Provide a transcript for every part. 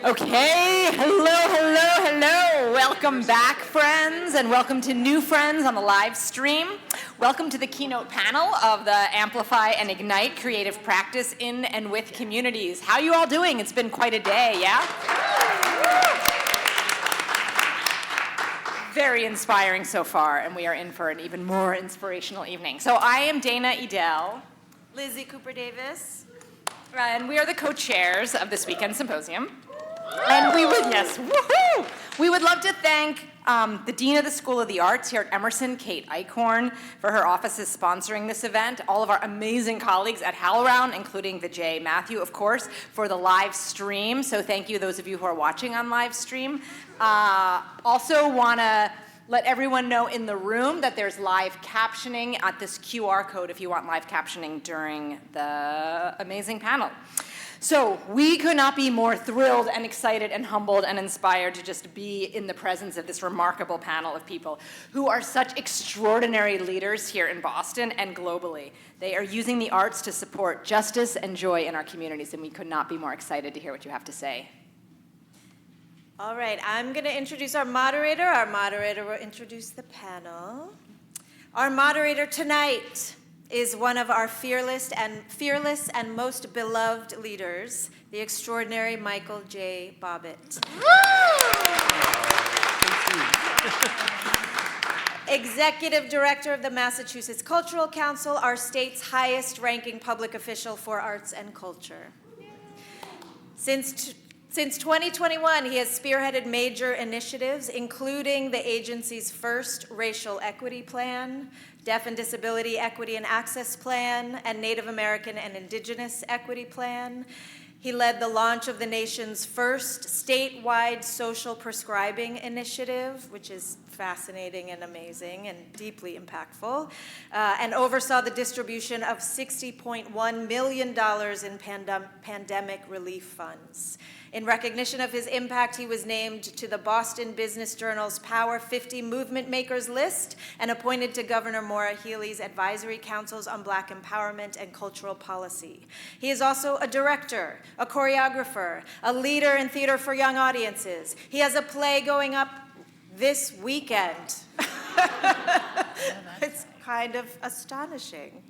Okay, hello. Welcome back, friends, and welcome to new friends on the live stream. Welcome to the keynote panel of the Amplify and Ignite Creative Practice in and with Communities. How you all doing? It's been quite a day, yeah? Very inspiring so far, and we are in for an even more inspirational evening. So I am Dana Edel, Lizzie Cooper-Davis, and we are the co-chairs of this weekend symposium. And we would love to thank the Dean of the School of the Arts here at Emerson, Kate Eichhorn, for her offices sponsoring this event, all of our amazing colleagues at HowlRound, including Vijay Matthew, of course, for the live stream. So thank you, those of you who are watching on live stream. Also want to let everyone know in the room that there's live captioning at this QR code if you want live captioning during the amazing panel. So we could not be more thrilled and excited and humbled and inspired to just be in the presence of this remarkable panel of people who are such extraordinary leaders here in Boston and globally. They are using the arts to support justice and joy in our communities, and we could not be more excited to hear what you have to say. All right, I'm going to introduce our moderator. Our moderator will introduce the panel. Our moderator tonight is one of our fearless and most beloved leaders, the extraordinary Michael J. Bobbitt. Executive Director of the Massachusetts Cultural Council, our state's highest-ranking public official for arts and culture. Since 2021, he has spearheaded major initiatives, including the agency's first racial equity plan, Deaf and Disability Equity and Access Plan, and Native American and Indigenous Equity Plan. He led the launch of the nation's first statewide social prescribing initiative, which is fascinating and amazing and deeply impactful, and oversaw the distribution of $60.1 million in pandemic relief funds. In recognition of his impact, he was named to the Boston Business Journal's Power 50 Movement Makers list and appointed to Governor Maura Healey's advisory councils on Black empowerment and cultural policy. He is also a director, a choreographer, a leader in theater for young audiences. He has a play going up this weekend. It's kind of astonishing.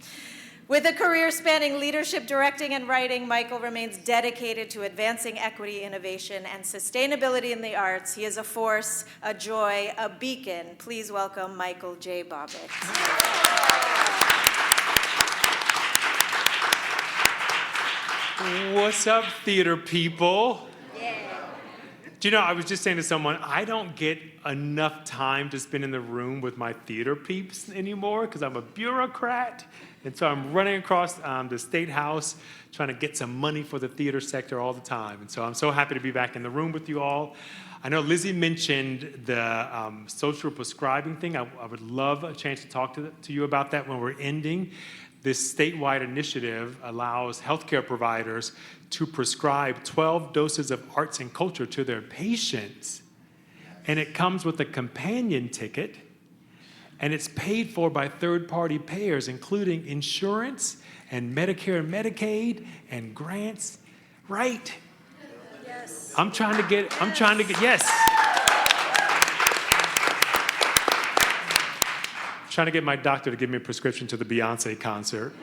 With a career spanning leadership, directing, and writing, Michael remains dedicated to advancing equity, innovation, and sustainability in the arts. He is a force, a joy, a beacon. Please welcome Michael J. Bobbitt. What's up, theater people? Yeah. Do you know, I was just saying to someone, I don't get enough time to spend in the room with my theater peeps anymore because I'm a bureaucrat. And so I'm running across the State House trying to get some money for the theater sector all the time. And so I'm so happy to be back in the room with you all. I know Lizzie mentioned the social prescribing thing. I would love a chance to talk to you about that when we're ending. This statewide initiative allows healthcare providers to prescribe 12 doses of arts and culture to their patients. And it comes with a companion ticket. And it's paid for by third-party payers, including insurance and Medicare and Medicaid and grants, right? Yes. I'm trying to get, yes. Trying to get my doctor to give me a prescription to the Beyonce concert.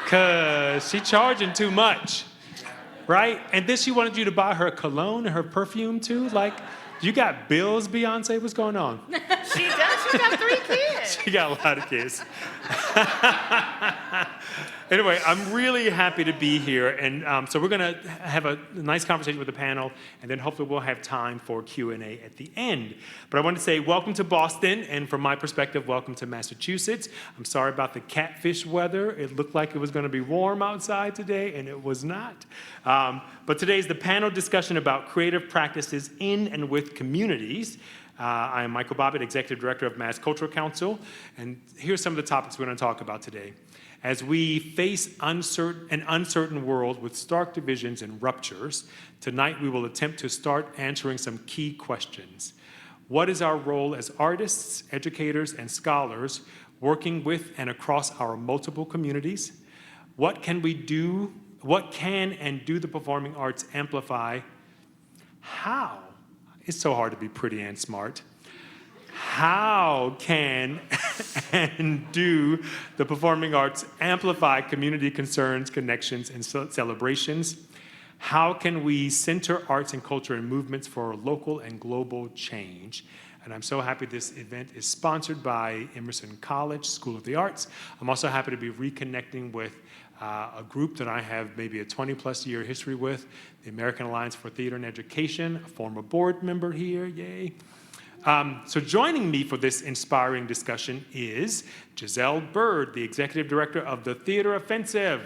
Because she's charging too much, right? And then she wanted you to buy her cologne and her perfume too, like, you got bills, Beyonce? What's going on? She does. She got 3 kids. She got a lot of kids. Anyway, I'm really happy to be here. And so we're going to have a nice conversation with the panel, and then hopefully we'll have time for Q&A at the end. But I want to say welcome to Boston, and from my perspective, welcome to Massachusetts. I'm sorry about the catfish weather. It looked like it was going to be warm outside today, and it was not. But today is the panel discussion about creative practices in and with communities. I am Michael Bobbitt, Executive Director of Mass Cultural Council, and here's some of the topics we're going to talk about today. As we face an uncertain world with stark divisions and ruptures, tonight we will attempt to start answering some key questions. What is our role as artists, educators, and scholars working with and across our multiple communities? What can we do What can and do the performing arts amplify? How? It's so hard to be pretty and smart. How can and do the performing arts amplify community concerns, connections, and celebrations? How can we center arts and culture and movements for local and global change? And I'm so happy this event is sponsored by Emerson College School of the Arts. I'm also happy to be reconnecting with a group that I have maybe a 20-plus year history with, the American Alliance for Theater and Education, a former board member here, yay. So joining me for this inspiring discussion is Giselle Byrd, the Executive Director of the Theater Offensive.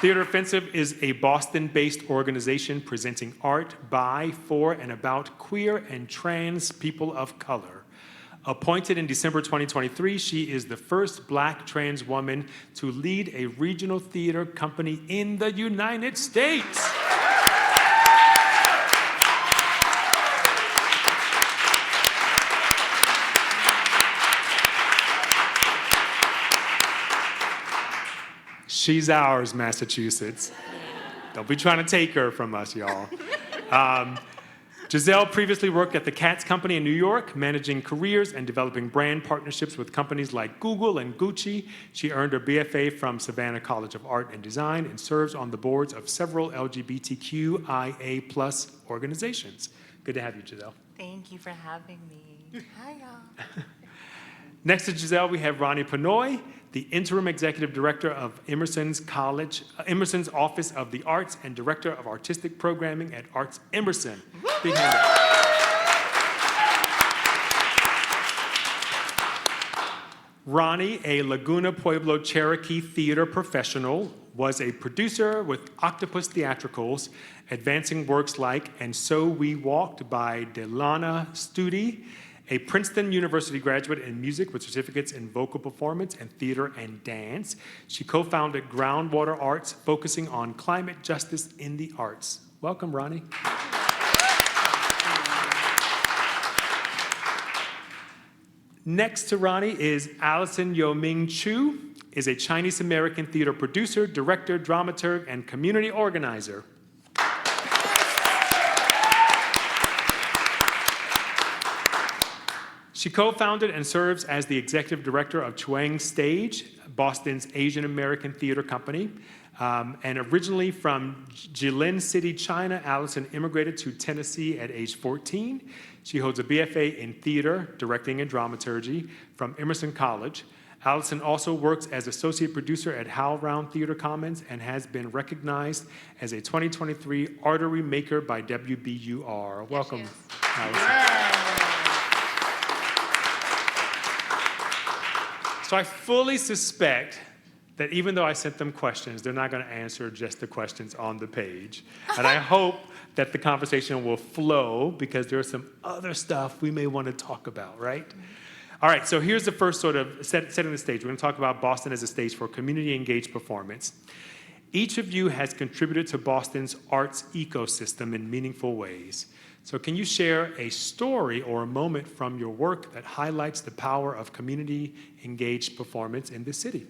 Theater Offensive is a Boston-based organization presenting art by, for, and about queer and trans people of color. Appointed in December 2023, she is the first Black trans woman to lead a regional theater company in the United States. She's ours, Massachusetts. Don't be trying to take her from us, y'all. Giselle previously worked at the Katz Company in New York, managing careers and developing brand partnerships with companies like Google and Gucci. She earned her BFA from Savannah College of Art and Design and serves on the boards of several LGBTQIA+ organizations. Good to have you, Giselle. Thank you for having me. Hi, y'all. Next to Giselle, we have Ronee Penoi, the Interim Executive Director of Emerson's Office of the Arts and Director of Artistic Programming at ArtsEmerson. Big hand up. Ronee, a Laguna Pueblo Cherokee theater professional, was a producer with Octopus Theatricals, advancing works like And So We Walked by Delana Studi, a Princeton University graduate in music with certificates in vocal performance and theater and dance. She co-founded Groundwater Arts, focusing on climate justice in the arts. Welcome, Ronee. Next to Ronee is Alison Yueming Qu, is a Chinese-American theater producer, director, dramaturg, and community organizer. She co-founded and serves as the executive director of CHUANG Stage, Boston's Asian American theater company. And originally from Jilin City, China, Alison immigrated to Tennessee at age 14. She holds a BFA in theater, directing, and dramaturgy from Emerson College. Alison also works as associate producer at HowlRound Theater Commons and has been recognized as a 2023 Artery Maker by WBUR. Welcome, Alison. So I fully suspect that even though I sent them questions, they're not going to answer just the questions on the page. And I hope that the conversation will flow because there's some other stuff we may want to talk about, right? All right, so here's the first sort of setting the stage. We're going to talk about Boston as a stage for community-engaged performance. Each of you has contributed to Boston's arts ecosystem in meaningful ways. So can you share a story or a moment from your work that highlights the power of community-engaged performance in this city?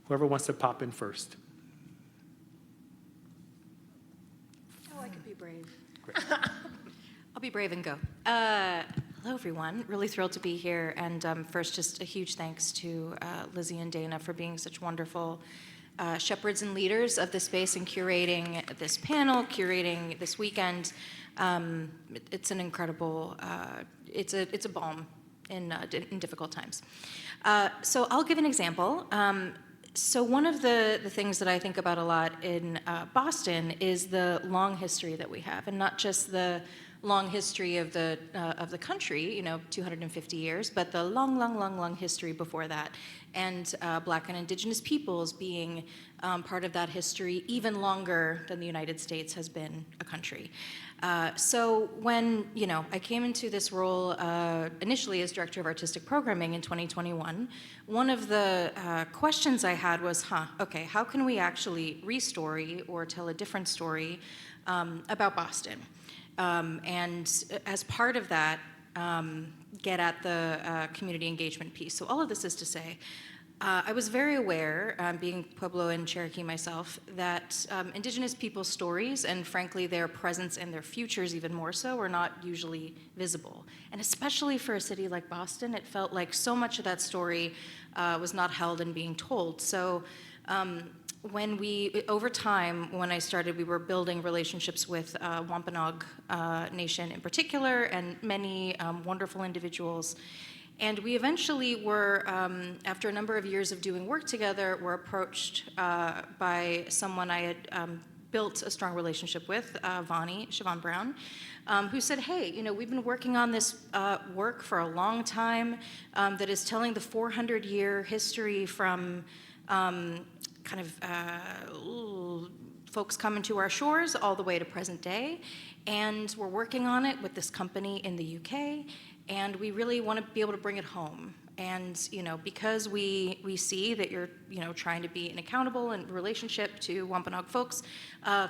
Whoever wants to pop in first. Oh, I could be brave. Great. I'll be brave and go. Hello, everyone. Really thrilled to be here. And first, just a huge thanks to Lizzie and Dana for being such wonderful shepherds and leaders of this space and curating this panel, curating this weekend. It's an incredible, it's a balm in difficult times. So I'll give an example. So one of the things that I think about a lot in Boston is the long history that we have, and not just the long history of the country, 250 years, but the long history before that, and Black and Indigenous peoples being part of that history even longer than the United States has been a country. So when, I came into this role initially as Director of Artistic Programming in 2021, one of the questions I had was, okay, how can we actually re-story or tell a different story about Boston? And as part of that, get at the community engagement piece. So all of this is to say, I was very aware, being Pueblo and Cherokee myself, that Indigenous people's stories, and frankly their presence and their futures even more so, are not usually visible. And especially for a city like Boston, it felt like so much of that story was not held and being told. So over time, when I started, we were building relationships with Wampanoag Nation in particular, and many wonderful individuals. And we eventually were, after a number of years of doing work together, were approached by someone I had built a strong relationship with, Siobhan Brown, who said, hey, we've been working on this work for a long time that is telling the 400-year history from folks coming to our shores all the way to present day. And we're working on it with this company in the UK. And we really want to be able to bring it home. And because we see that you're trying to be an accountable and relationship to Wampanoag folks,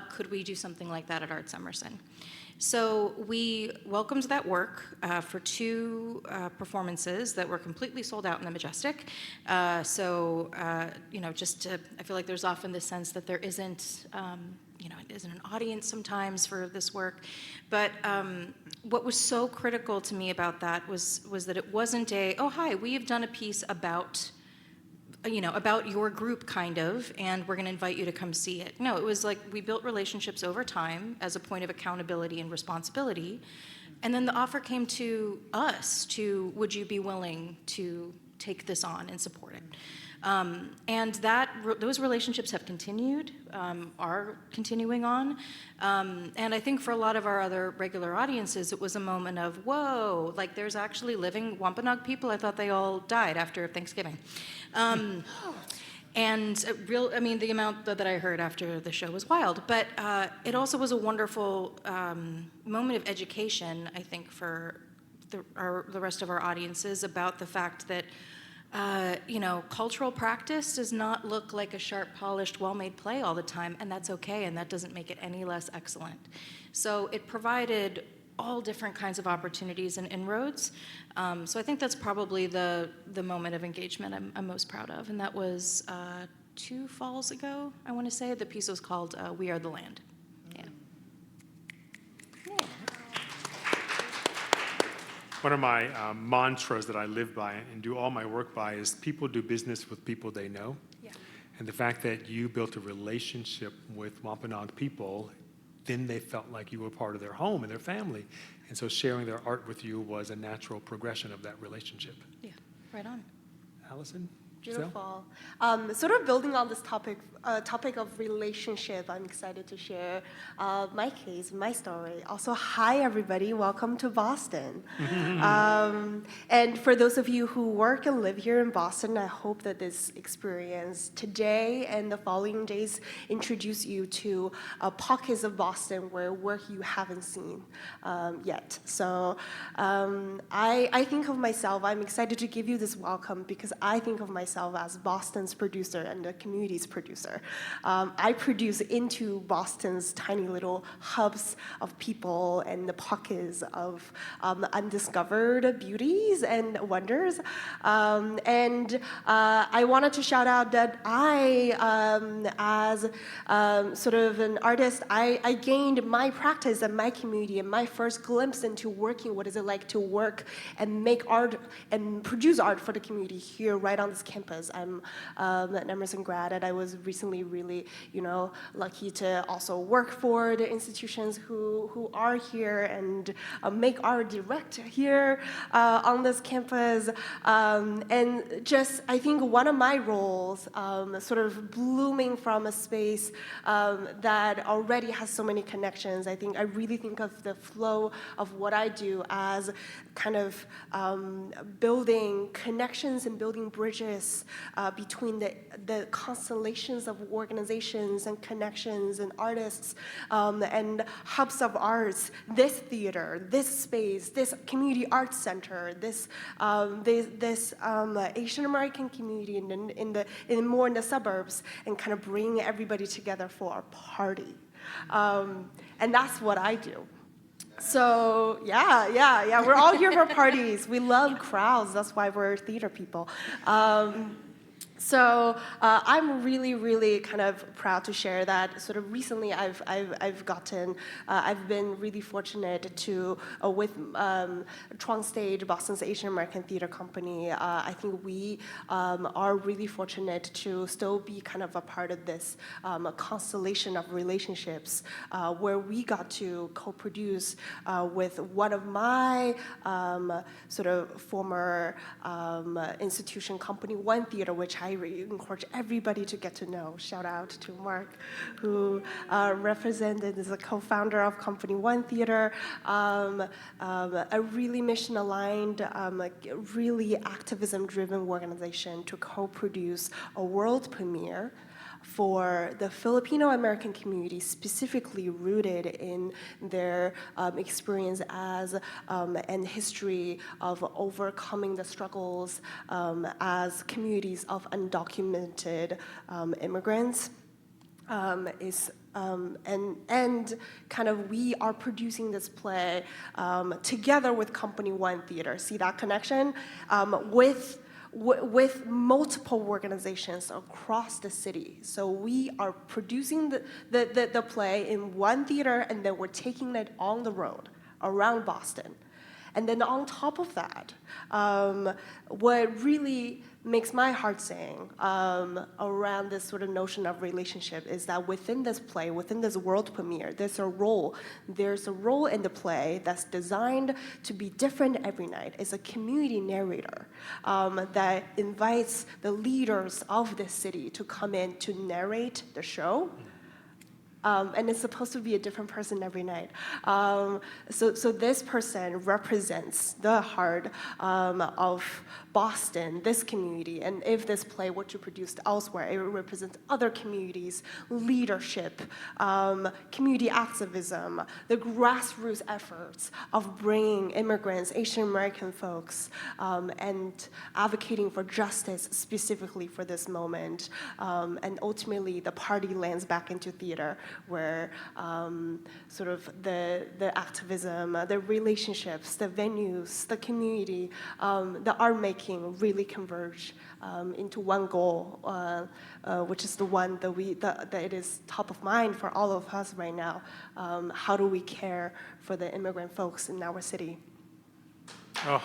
could we do something like that at ArtsEmerson? So we welcomed that work for 2 performances that were completely sold out in the Majestic. I feel like there's often this sense that there isn't it isn't an audience sometimes for this work. But what was so critical to me about that was that it wasn't oh, hi, we have done a piece about your group, kind of, and we're going to invite you to come see it. No, it was like we built relationships over time as a point of accountability and responsibility. And then the offer came to us would you be willing to take this on and support it? And those relationships have continued, are continuing on. And I think for a lot of our other regular audiences, it was a moment of, whoa, like there's actually living Wampanoag people. I thought they all died after Thanksgiving. And the amount that I heard after the show was wild. But it also was a wonderful moment of education, I think, for the rest of our audiences about the fact that cultural practice does not look like a sharp, polished, well-made play all the time, and that's okay, and that doesn't make it any less excellent. So it provided all different kinds of opportunities and inroads. So I think that's probably the moment of engagement I'm most proud of, and that was 2 falls ago, I want to say. The piece was called We Are the Land. One of my mantras that I live by and do all my work by is people do business with people they know. Yeah. And the fact that you built a relationship with Wampanoag people, then they felt like you were part of their home and their family. And so sharing their art with you was a natural progression of that relationship. Yeah, right on. Allison? Giselle? Beautiful. Sort of building on this topic of relationship, I'm excited to share my case, my story. Also, hi everybody, welcome to Boston. And for those of you who work and live here in Boston, I hope that this experience today and the following days introduce you to pockets of Boston where work you haven't seen yet. So I think of myself, I'm excited to give you this welcome because I think of myself as Boston's producer and the community's producer. I produce into Boston's tiny little hubs of people and the pockets of undiscovered beauties and wonders. And I wanted to shout out that as sort of an artist, I gained my practice and my community and my first glimpse into working, what is it like to work and make art and produce art for the community here right on this campus. I'm an Emerson grad, and I was recently really, lucky to also work for the institutions who are here and make art direct here on this campus. And just, I think one of my roles, sort of blooming from a space that already has so many connections, I really think of the flow of what I do as kind of building connections and building bridges between the constellations of organizations and connections and artists and hubs of arts, this theater, this space, this community arts center, this Asian American community in more in the suburbs, and kind of bring everybody together for a party. And that's what I do. So yeah, we're all here for parties. We love crowds. That's why we're theater people. So I'm really kind of proud to share that sort of recently I've been really fortunate to, with CHUANG Stage, Boston's Asian American Theater Company, I think we are really fortunate to still be kind of a part of this constellation of relationships where we got to co-produce with one of my sort of former institution company, One Theater, which I really encourage everybody to get to know. Shout out to Mark, who represented as a co-founder of company One Theater, a really mission-aligned, really activism-driven organization to co-produce a world premiere for the Filipino-American community, specifically rooted in their experience as and history of overcoming the struggles as communities of undocumented immigrants. And kind of we are producing this play together with Company One Theater. See that connection? With multiple organizations across the city. So we are producing the play in one theater, and then we're taking it on the road around Boston. And then on top of that, what really makes my heart sing around this sort of notion of relationship is that within this play, within this world premiere, there's a role in the play that's designed to be different every night. It's a community narrator that invites the leaders of the city to come in to narrate the show. And it's supposed to be a different person every night. So this person represents the heart of Boston, this community, and if this play were to produce elsewhere, it represents other communities, leadership, community activism, the grassroots efforts of bringing immigrants, Asian American folks, and advocating for justice specifically for this moment. And ultimately, the party lands back into theater, where sort of the activism, the relationships, the venues, the community, the art making really converge into one goal, which is the one that it is top of mind for all of us right now. How do we care for the immigrant folks in our city? Oh.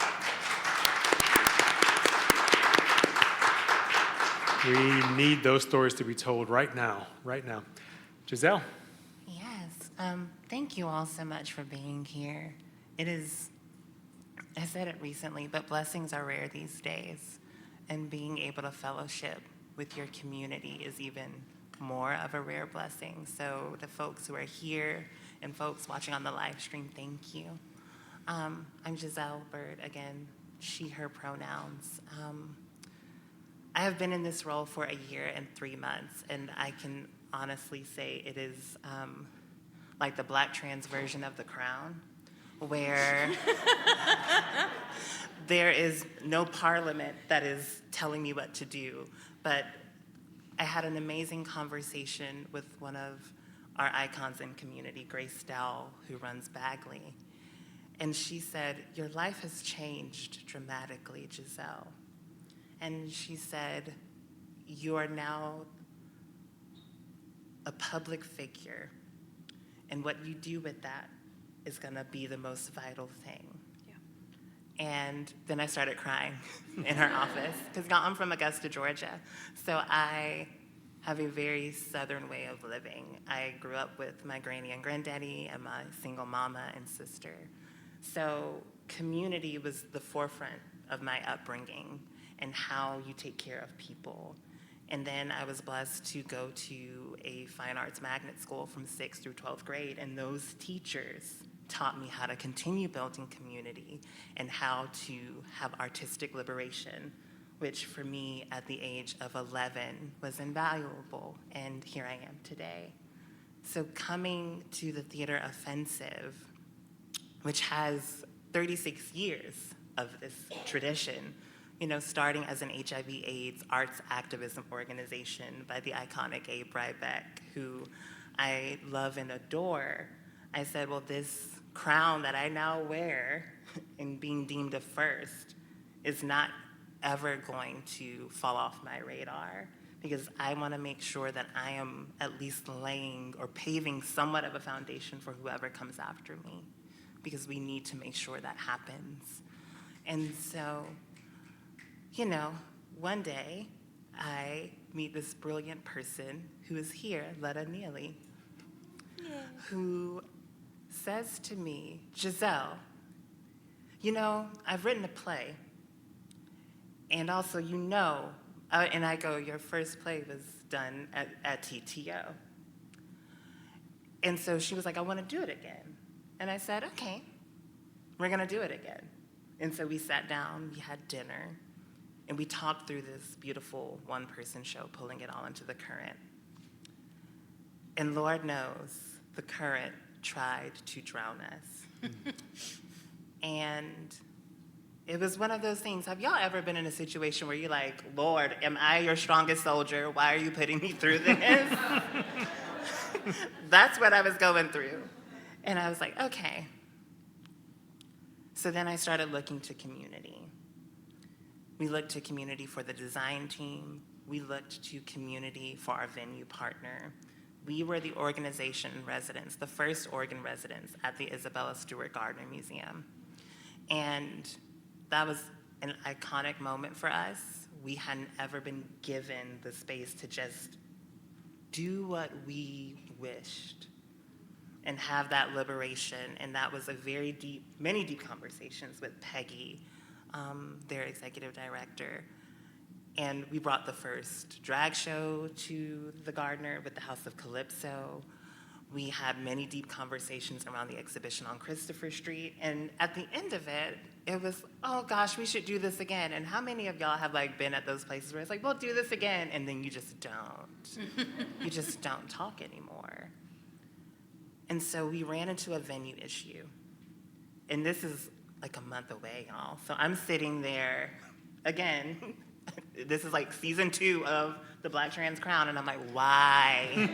We need those stories to be told right now, right now. Giselle? Yes, thank you all so much for being here. It is, I said it recently, but blessings are rare these days. And being able to fellowship with your community is even more of a rare blessing. So the folks who are here and folks watching on the live stream, thank you. I'm Giselle Byrd, again, she, her pronouns. I have been in this role for 1 year and 3 months, and I can honestly say it is like the Black trans version of The Crown, where there is no parliament that is telling me what to do. But I had an amazing conversation with one of our icons in community, Grace Dowell, who runs Bagley. And she said, "Your life has changed dramatically, Giselle." And she said, "You are now a public figure, and what you do with that is gonna be the most vital thing." Yeah. And then I started crying in her office, because I'm from Augusta, Georgia, so I have a very Southern way of living. I grew up with my granny and granddaddy and my single mama and sister. So community was the forefront of my upbringing and how you take care of people. And then I was blessed to go to a fine arts magnet school from 6th through 12th grade, and those teachers taught me how to continue building community and how to have artistic liberation, which for me at the age of 11 was invaluable, and here I am today. So coming to the Theater Offensive, which has 36 years of this tradition, you know, starting as an HIV/AIDS arts activism organization by the iconic Abe Rybeck, who I love and adore, I said, well, this crown that I now wear in being deemed a first is not ever going to fall off my radar, because I want to make sure that I am at least laying or paving somewhat of a foundation for whoever comes after me, because we need to make sure that happens. And so, you know, one day I meet this brilliant person who is here, Letta Neely, who says to me, Giselle, you know, I've written a play, and also, you know, and I go, your first play was done at TTO. And so she was like, I want to do it again. And I said, okay, we're going to do it again. And so we sat down, we had dinner, and we talked through this beautiful one-person show, pulling it all into the current. And Lord knows, the current tried to drown us. And it was one of those things. Have y'all ever been in a situation where you're like, Lord, am I your strongest soldier? Why are you putting me through this? That's what I was going through. And I was like, okay. So then I started looking to community. We looked to community for the design team. We looked to community for our venue partner. We were the organization residents, the first organ residents at the Isabella Stewart Gardner Museum. And that was an iconic moment for us. We hadn't ever been given the space to just do what we wished and have that liberation. And that was a very deep, many deep conversations with Peggy, their executive director. And we brought the first drag show to the Gardner with the House of Calypso. We had many deep conversations around the exhibition on Christopher Street. And at the end of it, it was, oh gosh, we should do this again. And how many of y'all have like been at those places where it's like, we'll do this again, and then you just don't. You just don't talk anymore. And so we ran into a venue issue. And this is like a month away, y'all. So I'm sitting there, again, this is like season 2 of The Black Trans Crown, and I'm like, why?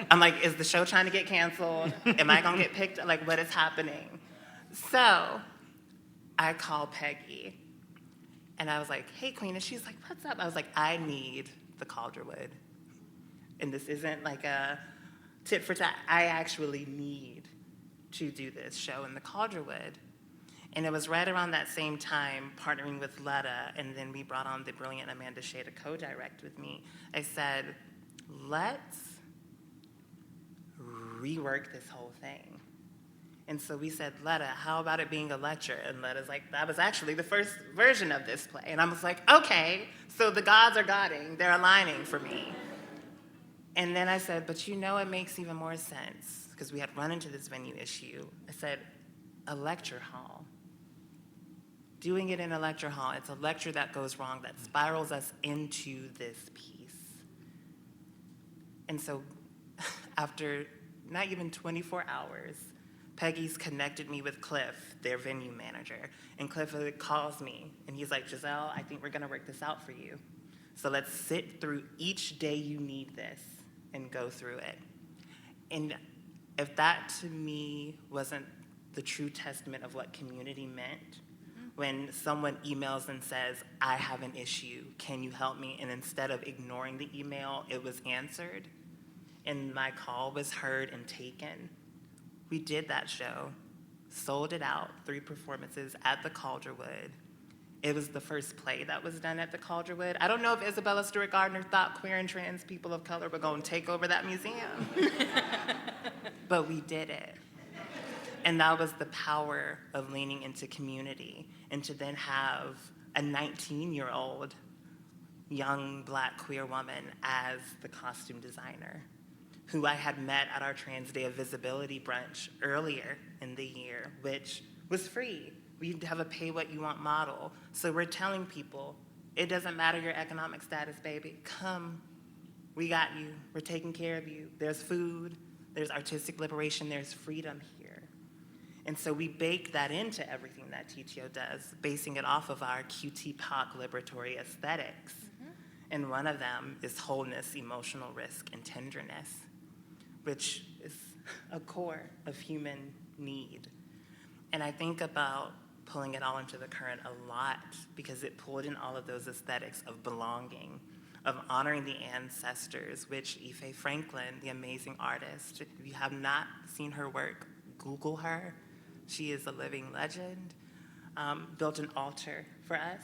I'm like, is the show trying to get canceled? Am I gonna get picked? Like, what is happening? So I call Peggy, and I was like, hey, Queen, and she's like, what's up? I was like, I need the Calderwood. And this isn't like a tit for tat. I actually need to do this show in the Calderwood. And it was right around that same time, partnering with Letta, and then we brought on the brilliant Amanda Shea to co-direct with me. I said, let's rework this whole thing. And so we said, Letta, how about it being a lecture? And Letta's like, that was actually the first version of this play. And I was like, okay, so the gods are godding, they're aligning for me. And then I said, but you know it makes even more sense, because we had run into this venue issue. I said, a lecture hall. Doing it in a lecture hall, it's a lecture that goes wrong, that spirals us into this piece. And so after not even 24 hours, Peggy's connected me with Cliff, their venue manager. And Cliff calls me, and he's like, Giselle, I think we're gonna work this out for you. So let's sit through each day you need this and go through it. And if that to me wasn't the true testament of what community meant, when someone emails and says, I have an issue, can you help me? And instead of ignoring the email, it was answered, and my call was heard and taken. We did that show, sold it out, 3 performances at the Calderwood. It was the first play that was done at the Calderwood. I don't know if Isabella Stewart Gardner thought queer and trans people of color were going to take over that museum, but we did it. And that was the power of leaning into community, and to then have a 19-year-old young Black queer woman as the costume designer, who I had met at our Trans Day of Visibility brunch earlier in the year, which was free. We have a pay what you want model. So we're telling people, it doesn't matter your economic status, baby. Come, we got you. We're taking care of you. There's food, there's artistic liberation, there's freedom here. And so we bake that into everything that TTO does, basing it off of our QT-POC liberatory aesthetics. And one of them is wholeness, emotional risk, and tenderness, which is a core of human need. And I think about pulling it all into the current a lot because it pulled in all of those aesthetics of belonging, of honoring the ancestors, which Ife Franklin, the amazing artist, if you have not seen her work, Google her. She is a living legend. Built an altar for us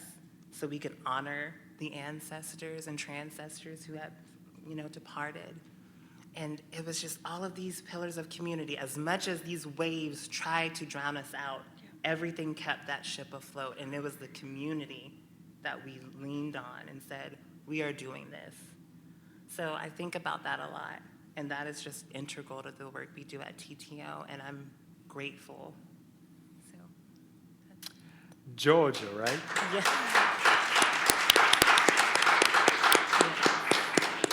so we could honor the ancestors and transcestors who have, departed. And it was just all of these pillars of community. As much as these waves tried to drown us out, everything kept that ship afloat. And it was the community that we leaned on and said, we are doing this. So I think about that a lot. And that is just integral to the work we do at TTO. And I'm grateful. So. Georgia, right? Yeah.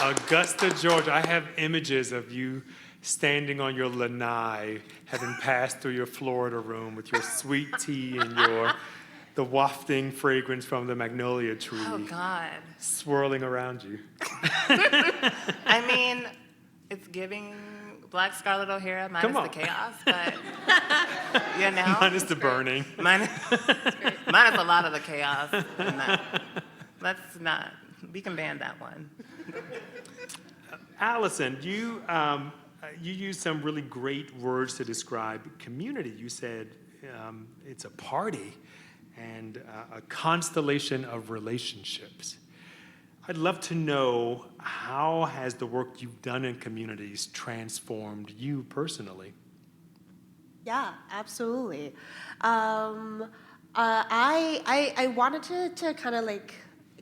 Augusta, Georgia. I have images of you standing on your lanai, having passed through your Florida room with your sweet tea and the wafting fragrance from the magnolia tree Oh, God. swirling around you. I mean, it's giving Black Scarlet O'Hara minus Come on. the chaos, but, Minus the burning. minus a lot of the chaos. And let's not, we can ban that one. Allison, you used some really great words to describe community. You said it's a party and a constellation of relationships. I'd love to know, how has the work you've done in communities transformed you personally? Yeah, absolutely. I wanted to kind of like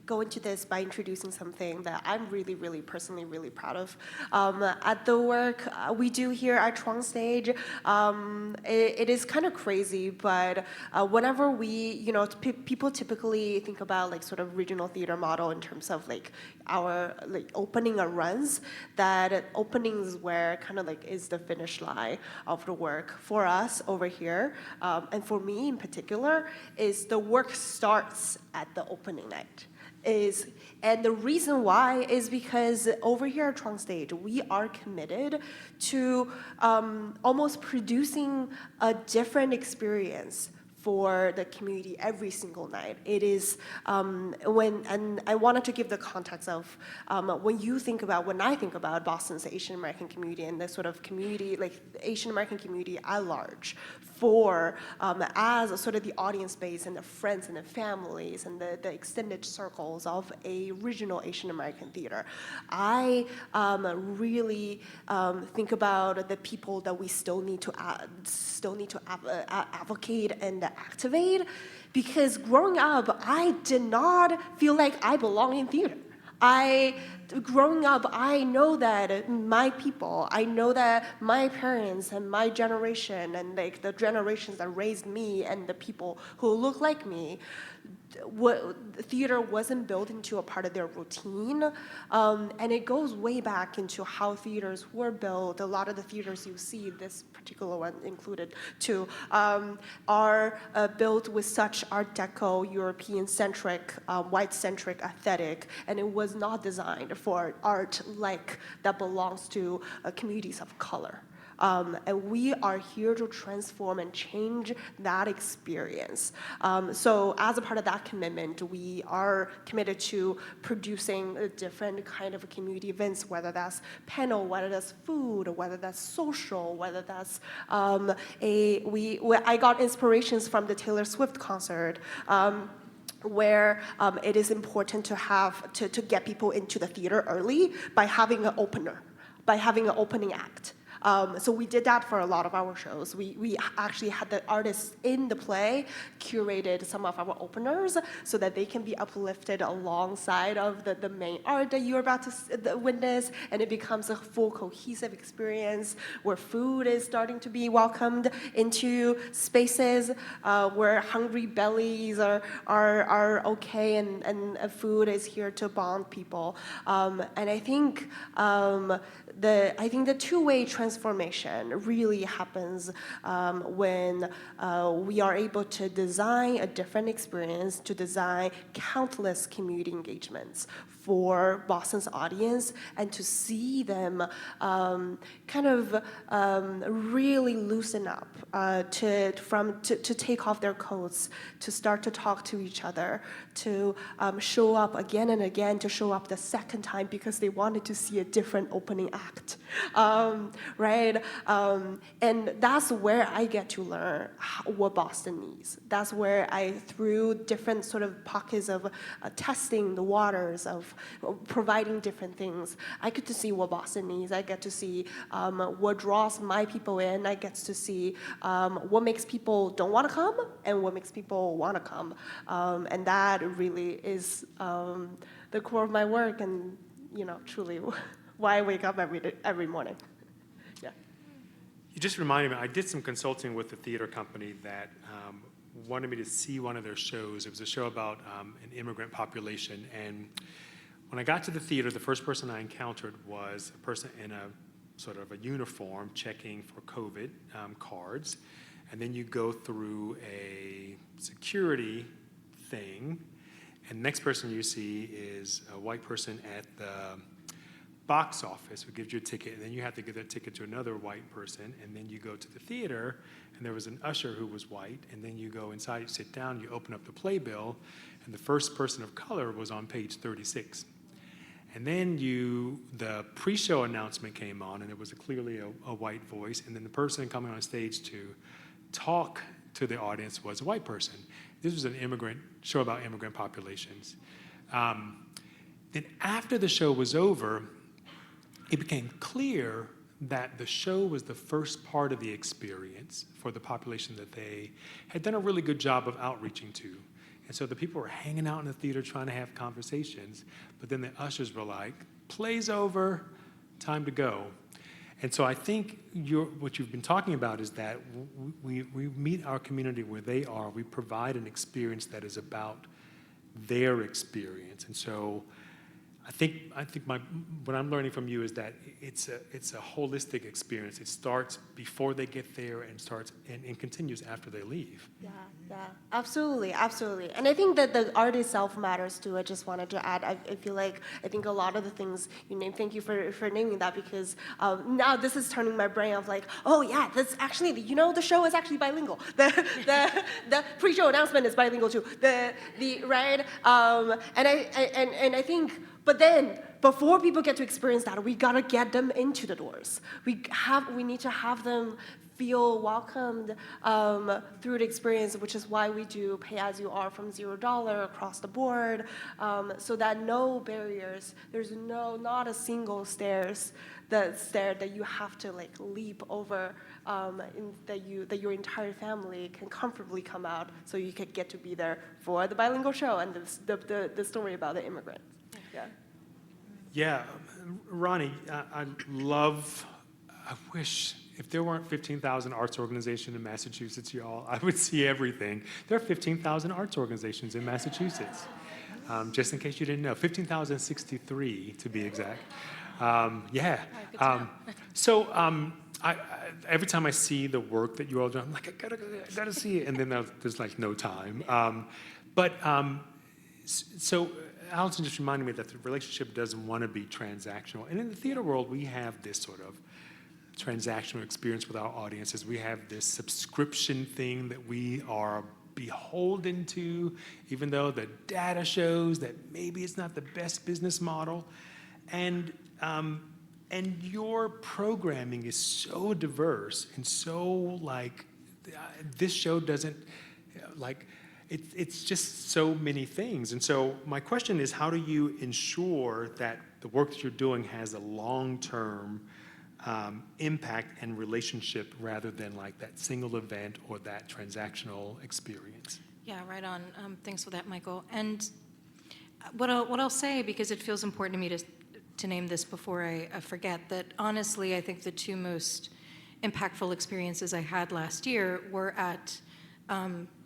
go into this by introducing something that I'm really, really personally really proud of. At the work we do here at CHUANG Stage, it is kind of crazy, but whenever we, people typically think about like sort of regional theater model in terms of like our like opening and runs, that openings where kind of like is the finish line of the work. For us over here, and for me in particular, is the work starts at the opening night. And the reason why is because over here at CHUANG Stage, we are committed to almost producing a different experience for the community every single night. It is and I wanted to give the context of when I think about Boston's Asian American community and the sort of community, like the Asian American community at large, for as a sort of the audience base and the friends and the families and the extended circles of a regional Asian American theater. I really think about the people that we still need to advocate and activate, because growing up, I did not feel like I belong in theater. Growing up, I know that my people, I know that my parents and my generation and like the generations that raised me and the people who look like me, theater wasn't built into a part of their routine, and it goes way back into how theaters were built. A lot of the theaters you see, this particular one included too, are built with such Art Deco, European-centric, white-centric aesthetic, and it was not designed for art like that belongs to communities of color. And we are here to transform and change that experience. So as a part of that commitment, we are committed to producing a different kind of community events, whether that's panel, whether that's food, whether that's social, whether that's I got inspirations from the Taylor Swift concert, where it is important to have to get people into the theater early by having an opener, by having an opening act. So we did that for a lot of our shows. We actually had the artists in the play curated some of our openers so that they can be uplifted alongside of the main art that you're about to witness, and it becomes a full cohesive experience where food is starting to be welcomed into spaces, where hungry bellies are okay, and food is here to bond people. And I think the two-way transformation really happens when we are able to design a different experience, to design countless community engagements for Boston's audience, and to see them really loosen up, to take off their coats, to start to talk to each other, to show up again and again, to show up the second time because they wanted to see a different opening act, right? And that's where I get to learn what Boston needs. That's where through different sort of pockets of testing the waters, of providing different things, I get to see what Boston needs. I get to see what draws my people in. I get to see what makes people don't want to come and what makes people want to come. And that really is the core of my work, and truly why I wake up every morning. Yeah. You just reminded me, I did some consulting with a theater company that wanted me to see one of their shows. It was a show about an immigrant population, and when I got to the theater, the first person I encountered was a person in a sort of a uniform checking for COVID cards, and then you go through a security thing, and the next person you see is a white person at the box office who gives you a ticket, and then you have to give that ticket to another white person, and then you go to the theater, and there was an usher who was white, and then you go inside, you sit down, you open up the playbill, and the first person of color was on page 36. And then the pre-show announcement came on, and it was clearly a white voice, and then the person coming on stage to talk to the audience was a white person. This was an show about immigrant populations. Then after the show was over, it became clear that the show was the first part of the experience for the population that they had done a really good job of outreaching to. And so the people were hanging out in the theater trying to have conversations, but then the ushers were like, play's over, time to go. And so I think what you've been talking about is that we meet our community where they are. We provide an experience that is about their experience. And so I think what I'm learning from you is that it's a holistic experience. It starts before they get there and starts and continues after they leave. Yeah, absolutely. And I think that the art itself matters too. I just wanted to add, I think a lot of the things you named, thank you for naming that, because now this is turning my brain of like, oh yeah, that's actually, the show is actually bilingual. The pre-show announcement is bilingual too. Right? And I think, but then, before people get to experience that, we gotta get them into the doors. We need to have them feel welcomed through the experience, which is why we do pay as you are from $0 across the board, so that no barriers, there's not a single stair that you have to like leap over, that your entire family can comfortably come out, so you can get to be there for the bilingual show and the story about the immigrants. Yeah, Ronnie, I wish, if there weren't 15,000 arts organizations in Massachusetts, y'all, I would see everything. There are 15,000 arts organizations in Massachusetts, just in case you didn't know. 15,063 to be exact. Every time I see the work that you all do, I'm like, I gotta see it, and then there's like no time. So Alison just reminded me that the relationship doesn't want to be transactional. And in the theater world, we have this sort of transactional experience with our audiences. We have this subscription thing that we are beholden to, even though the data shows that maybe it's not the best business model. And your programming is so diverse and so this show doesn't it's just so many things. And so my question is, how do you ensure that the work that you're doing has a long-term impact and relationship rather than like that single event or that transactional experience? Yeah, right on. Thanks for that, Michael. And what I'll say, because it feels important to me to name this before I forget, that honestly, I think the two most impactful experiences I had last year were at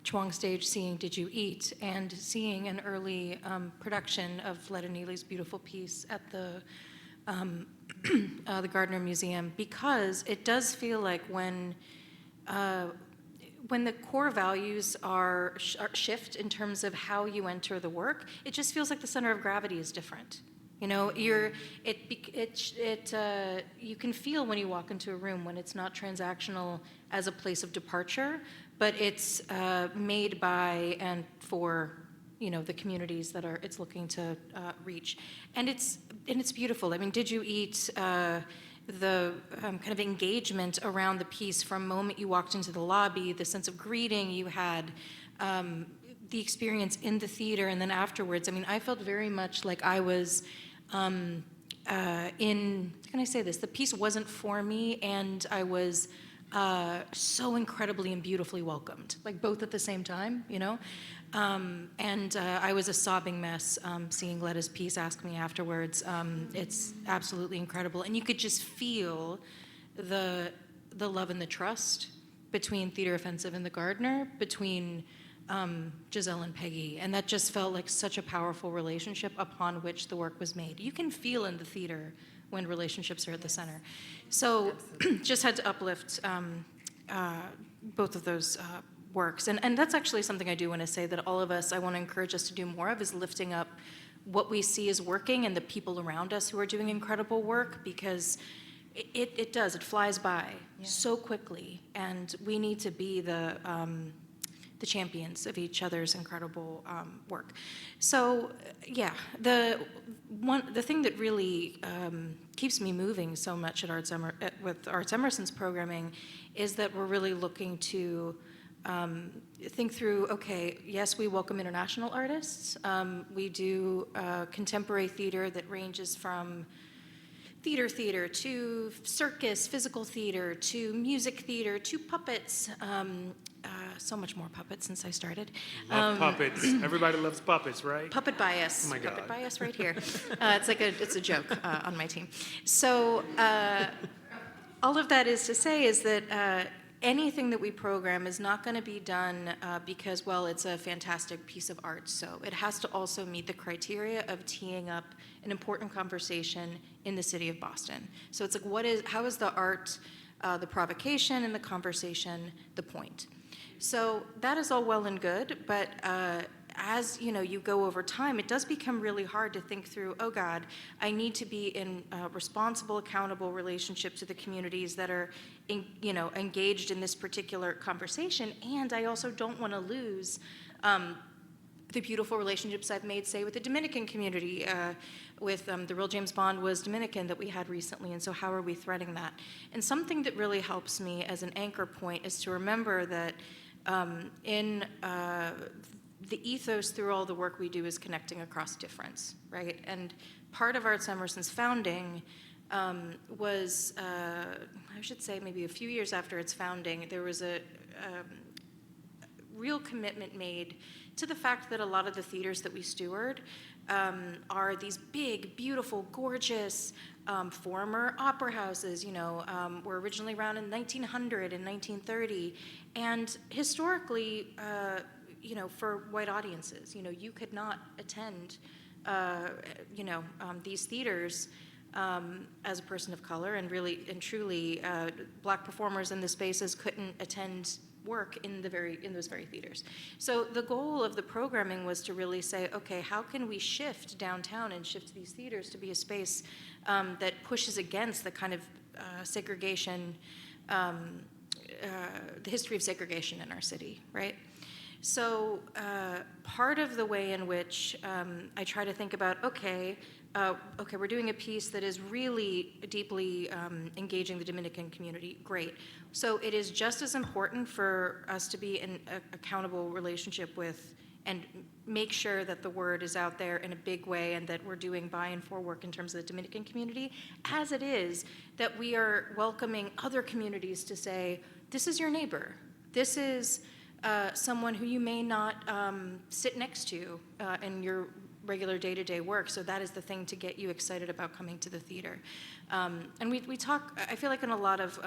CHUANG Stage, seeing Did You Eat, and seeing an early production of Letta Neely's beautiful piece at the Gardner Museum, because it does feel like when when the core values are shift in terms of how you enter the work, it just feels like the center of gravity is different. You know, you can feel when you walk into a room when it's not transactional as a place of departure, but it's made by and for, you know, the communities that it's looking to reach, and it's beautiful. I mean, did you eat the kind of engagement around the piece from the moment you walked into the lobby, the sense of greeting you had, the experience in the theater, and then afterwards? I mean, I felt very much like I was how can I say this? The piece wasn't for me, and I was so incredibly and beautifully welcomed, like both at the same time, you know? I was a sobbing mess seeing Letta's piece ask me afterwards. It's absolutely incredible. And you could just feel the love and the trust between Theater Offensive and the Gardener, between Giselle and Peggy. And that just felt like such a powerful relationship upon which the work was made. You can feel in the theater when relationships are at the center. So just had to uplift both of those works. And that's actually something I do want to say that all of us, I want to encourage us to do more of, is lifting up what we see is working and the people around us who are doing incredible work, because it flies by so quickly, and we need to be the champions of each other's incredible work. So yeah, the thing that really keeps me moving so much at with ArtsEmerson's programming is that we're really looking to think through, okay, yes, we welcome international artists. We do contemporary theater that ranges from theater to circus, physical theater, to music theater, to puppets. So much more puppets since I started. Love puppets. Everybody loves puppets, right? Puppet bias. Oh my God. Puppet bias right here. It's a joke on my team. So all of that is to say is that anything that we program is not going to be done because, well, it's a fantastic piece of art. So it has to also meet the criteria of teeing up an important conversation in the city of Boston. So it's like, how is the art, the provocation, and the conversation the point? So that is all well and good, but as you go over time, it does become really hard to think through, oh God, I need to be in a responsible, accountable relationship to the communities that are engaged in this particular conversation, and I also don't want to lose the beautiful relationships I've made, say, with the Dominican community, with the real James Bond was Dominican that we had recently, and so how are we threading that? And something that really helps me as an anchor point is to remember that in the ethos through all the work we do is connecting across difference, right? And part of ArtsEmerson's founding was, I should say maybe a few years after its founding, there was a real commitment made to the fact that a lot of the theaters that we steward are these big, beautiful, gorgeous, former opera houses, were originally around in 1900 and 1930. And historically, for white audiences, you could not attend, these theaters as a person of color, and really and truly, black performers in the spaces couldn't attend work in those very theaters. So the goal of the programming was to really say, okay, how can we shift downtown and shift these theaters to be a space that pushes against the kind of segregation, the history of segregation in our city, right? So part of the way in which I try to think about, okay, we're doing a piece that is really deeply engaging the Dominican community, great. So it is just as important for us to be in an accountable relationship with and make sure that the word is out there in a big way and that we're doing by and for work in terms of the Dominican community, as it is that we are welcoming other communities to say, this is your neighbor. This is someone who you may not sit next to in your regular day-to-day work, so that is the thing to get you excited about coming to the theater. And we talk, I feel like in a lot of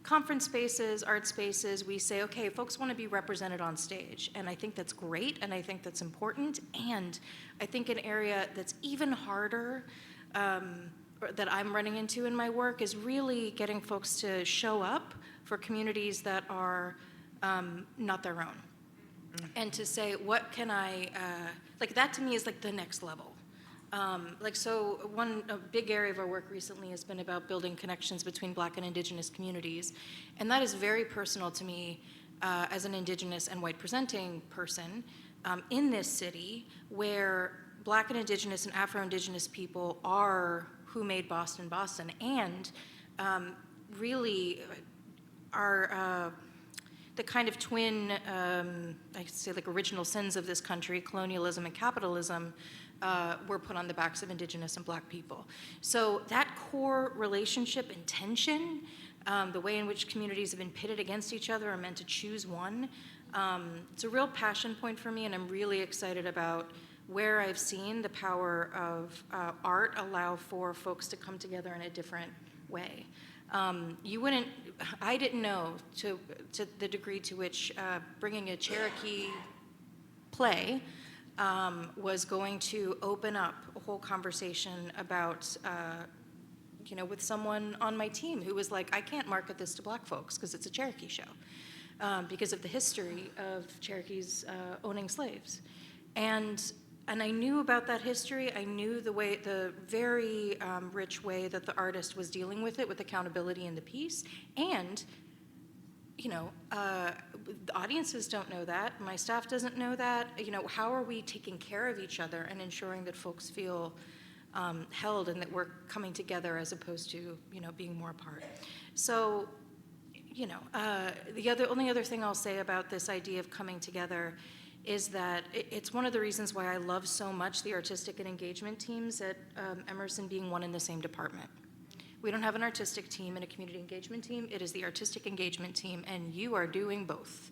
conference spaces, art spaces, we say, okay, folks want to be represented on stage, and I think that's great, and I think that's important, and I think an area that's even harder that I'm running into in my work is really getting folks to show up for communities that are not their own. And to say, what can I, like that to me is like the next level. So a big area of our work recently has been about building connections between Black and Indigenous communities. And that is very personal to me as an Indigenous and white presenting person in this city where Black and Indigenous and Afro-Indigenous people are who made Boston, Boston, and really are the kind of twin, I could say like original sins of this country, colonialism and capitalism, were put on the backs of Indigenous and Black people. So that core relationship and tension, the way in which communities have been pitted against each other or meant to choose one, it's a real passion point for me, and I'm really excited about where I've seen the power of art allow for folks to come together in a different way. I didn't know to the degree to which bringing a Cherokee play was going to open up a whole conversation about, with someone on my team who was like, I can't market this to Black folks because it's a Cherokee show because of the history of Cherokees owning slaves. And I knew about that history. I knew the very rich way that the artist was dealing with it, with accountability in the piece. And, the audiences don't know that. My staff doesn't know that. How are we taking care of each other and ensuring that folks feel held and that we're coming together as opposed to, being more apart? So, the only other thing I'll say about this idea of coming together is that it's one of the reasons why I love so much the artistic and engagement teams at Emerson being one in the same department. We don't have an artistic team and a community engagement team. It is the artistic engagement team, and you are doing both.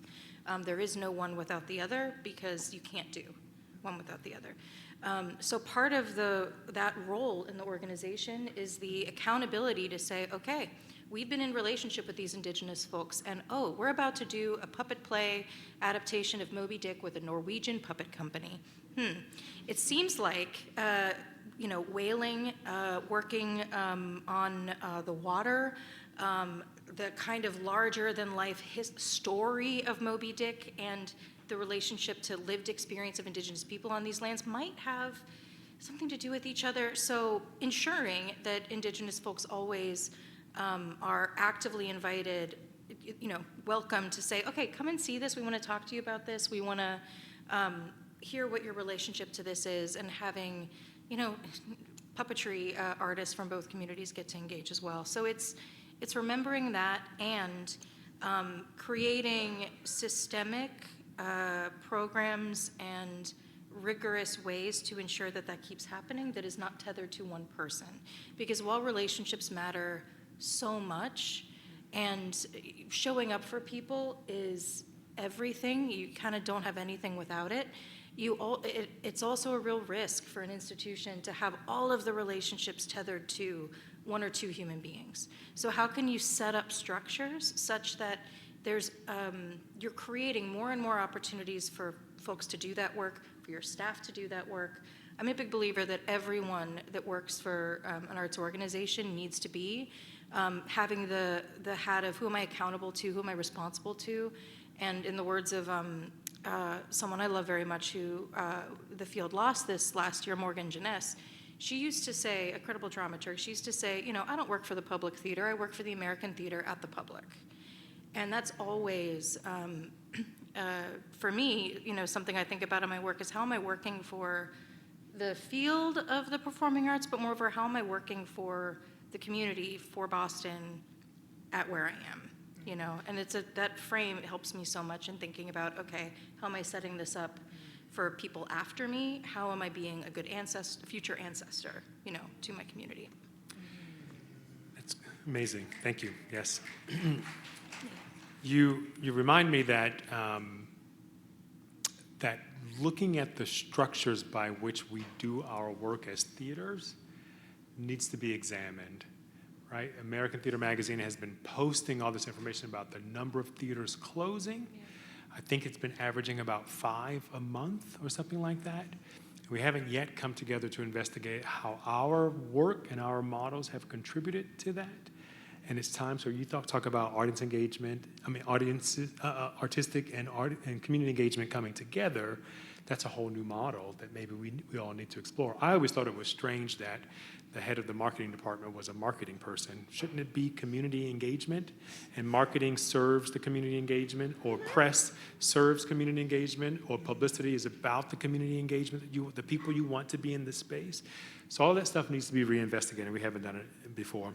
There is no one without the other because you can't do one without the other. So part of that role in the organization is the accountability to say, okay, we've been in relationship with these Indigenous folks, and we're about to do a puppet play adaptation of Moby Dick with a Norwegian puppet company. It seems like, whaling, working on the water, the kind of larger-than-life story of Moby Dick and the relationship to lived experience of Indigenous people on these lands might have something to do with each other. So ensuring that Indigenous folks always are actively invited, welcome to say, okay, come and see this. We want to talk to you about this. We want to hear what your relationship to this is, and having, puppetry artists from both communities get to engage as well. So it's remembering that and creating systemic programs and rigorous ways to ensure that that keeps happening, that is not tethered to one person. Because while relationships matter so much, and showing up for people is everything, you kind of don't have anything without it. It's also a real risk for an institution to have all of the relationships tethered to one or two human beings. So how can you set up structures such that you're creating more and more opportunities for folks to do that work, for your staff to do that work. I'm a big believer that everyone that works for an arts organization needs to be having the hat of who am I accountable to, who am I responsible to, and in the words of someone I love very much who the field lost this last year, Morgan Jeunesse, she used to say, a credible dramaturg, she used to say, I don't work for the public theater, I work for the American theater at the public. And that's always, for me, something I think about in my work is how am I working for the field of the performing arts, but moreover, how am I working for the community, for Boston, at where I am, And that frame helps me so much in thinking about, okay, how am I setting this up for people after me? How am I being a good future ancestor, to my community? That's amazing. Thank you. Yes. You remind me that that looking at the structures by which we do our work as theaters needs to be examined, right? American Theater Magazine has been posting all this information about the number of theaters closing. Yeah. I think it's been averaging about 5 a month or something like that. We haven't yet come together to investigate how our work and our models have contributed to that. and it's time. So you talk about audience engagement. I mean, artistic and art and community engagement coming together. That's a whole new model that maybe we all need to explore. I always thought it was strange that the head of the marketing department was a marketing person. Shouldn't it be community engagement? And marketing serves the community engagement, or press serves community engagement, or publicity is about the community engagement, the people you want to be in this space. So all that stuff needs to be reinvestigated. We haven't done it before.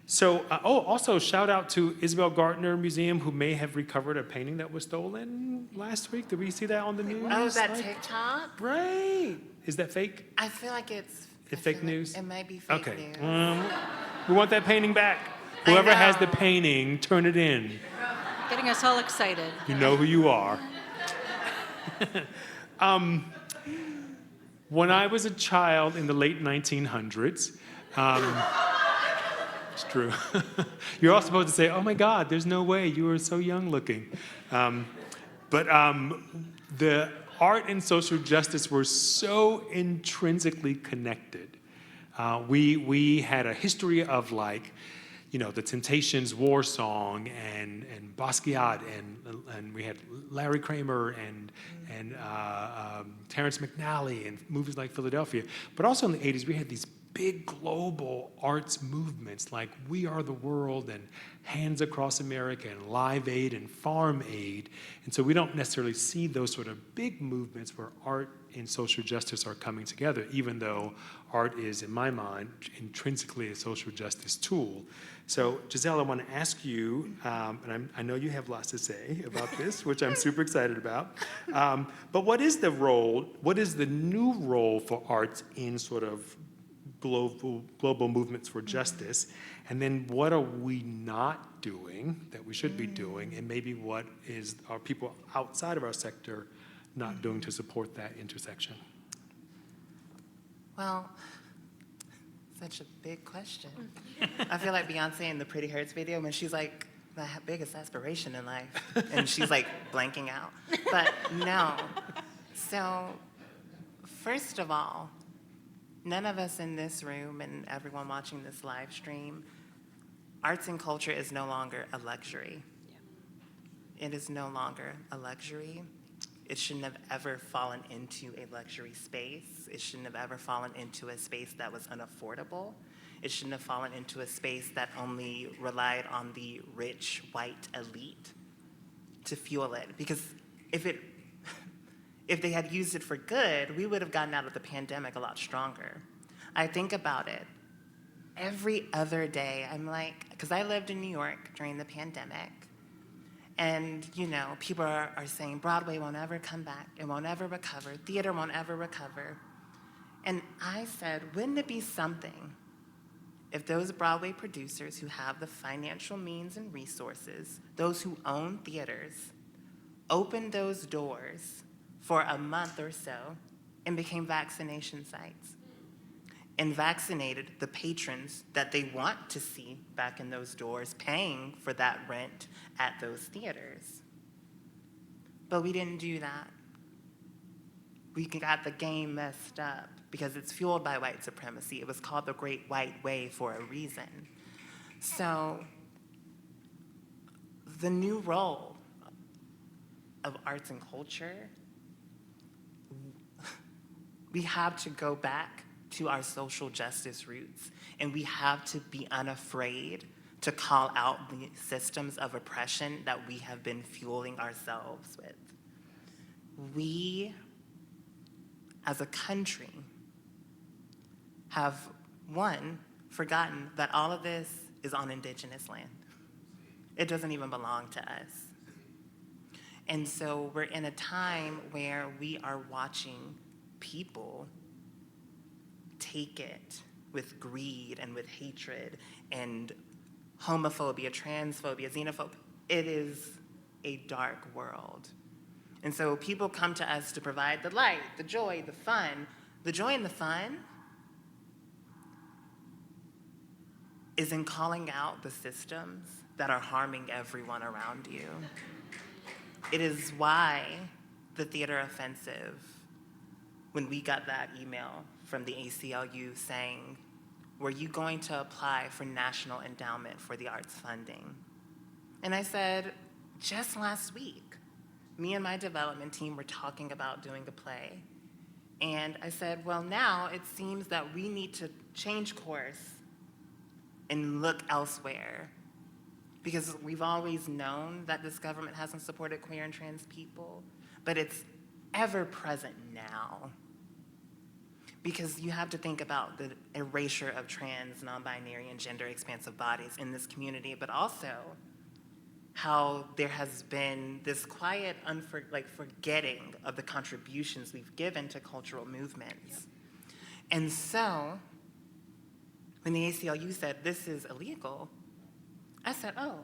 So, also shout out to Isabel Gardner Museum, who may have recovered a painting that was stolen last week. Did we see that on the news? Oh, that TikTok? Right. Is that fake? I feel like it's fake news? It might be fake Okay. news. We want that painting back. Whoever has the painting, turn it in. Getting us all excited. You know who you are. When I was a child in the late 1900s, it's true. You're all supposed to say, oh my God, there's no way, you were so young looking. But the art and social justice were so intrinsically connected. We had a history of, like, the Temptations' War Song and Basquiat, and we had Larry Kramer and Terrence McNally and movies like Philadelphia. But also in the 80s, we had these big global arts movements like We Are the World and Hands Across America and Live Aid and Farm Aid. And so we don't necessarily see those sort of big movements where art and social justice are coming together, even though art is, in my mind, intrinsically a social justice tool. So, Giselle, I want to ask you, and I know you have lots to say about this, which I'm super excited about, but what is the new role for arts in sort of global movements for justice, and then what are we not doing that we should be doing, and maybe what are people outside of our sector not doing to support that intersection? Well, such a big question. I feel like Beyonce in the Pretty Hurts video when she's like, my biggest aspiration in life, and she's like blanking out. But no. So, first of all, none of us in this room and everyone watching this live stream, arts and culture is no longer a luxury. Yeah. It is no longer a luxury. It shouldn't have ever fallen into a luxury space. It shouldn't have ever fallen into a space that was unaffordable. It shouldn't have fallen into a space that only relied on the rich white elite to fuel it. Because if they had used it for good, we would have gotten out of the pandemic a lot stronger. I think about it every other day. I'm like, because I lived in New York during the pandemic, and people are saying Broadway won't ever come back, it won't ever recover, theater won't ever recover. And I said, wouldn't it be something if those Broadway producers who have the financial means and resources, those who own theaters, opened those doors for a month or so and became vaccination sites and vaccinated the patrons that they want to see back in those doors, paying for that rent at those theaters. But we didn't do that. We got the game messed up because it's fueled by white supremacy. It was called the Great White Way for a reason. So the new role of arts and culture, we have to go back to our social justice roots, and we have to be unafraid to call out the systems of oppression that we have been fueling ourselves with. We, as a country, have, one, forgotten that all of this is on indigenous land. It doesn't even belong to us. And so we're in a time where we are watching people take it with greed and with hatred and homophobia, transphobia, xenophobia. It is a dark world. And so people come to us to provide the light, the joy, the fun. The joy and the fun is in calling out the systems that are harming everyone around you. It is why the theater offensive, when we got that email from the ACLU saying, were you going to apply for National Endowment for the Arts funding? And I said, just last week, me and my development team were talking about doing a play. And I said, well, now it seems that we need to change course and look elsewhere, because we've always known that this government hasn't supported queer and trans people, but it's ever present now. Because you have to think about the erasure of trans, non-binary, and gender expansive bodies in this community, but also how there has been this quiet forgetting of the contributions we've given to cultural movements. And so, when the ACLU said this is illegal, I said, oh,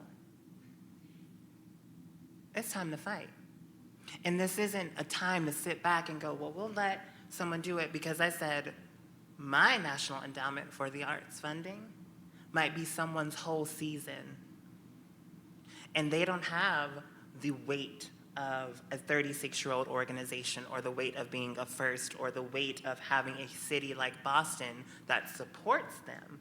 it's time to fight. And this isn't a time to sit back and go, well, we'll let someone do it, because I said, my National Endowment for the Arts funding might be someone's whole season. And they don't have the weight of a 36-year-old organization, or the weight of being a first, or the weight of having a city like Boston that supports them.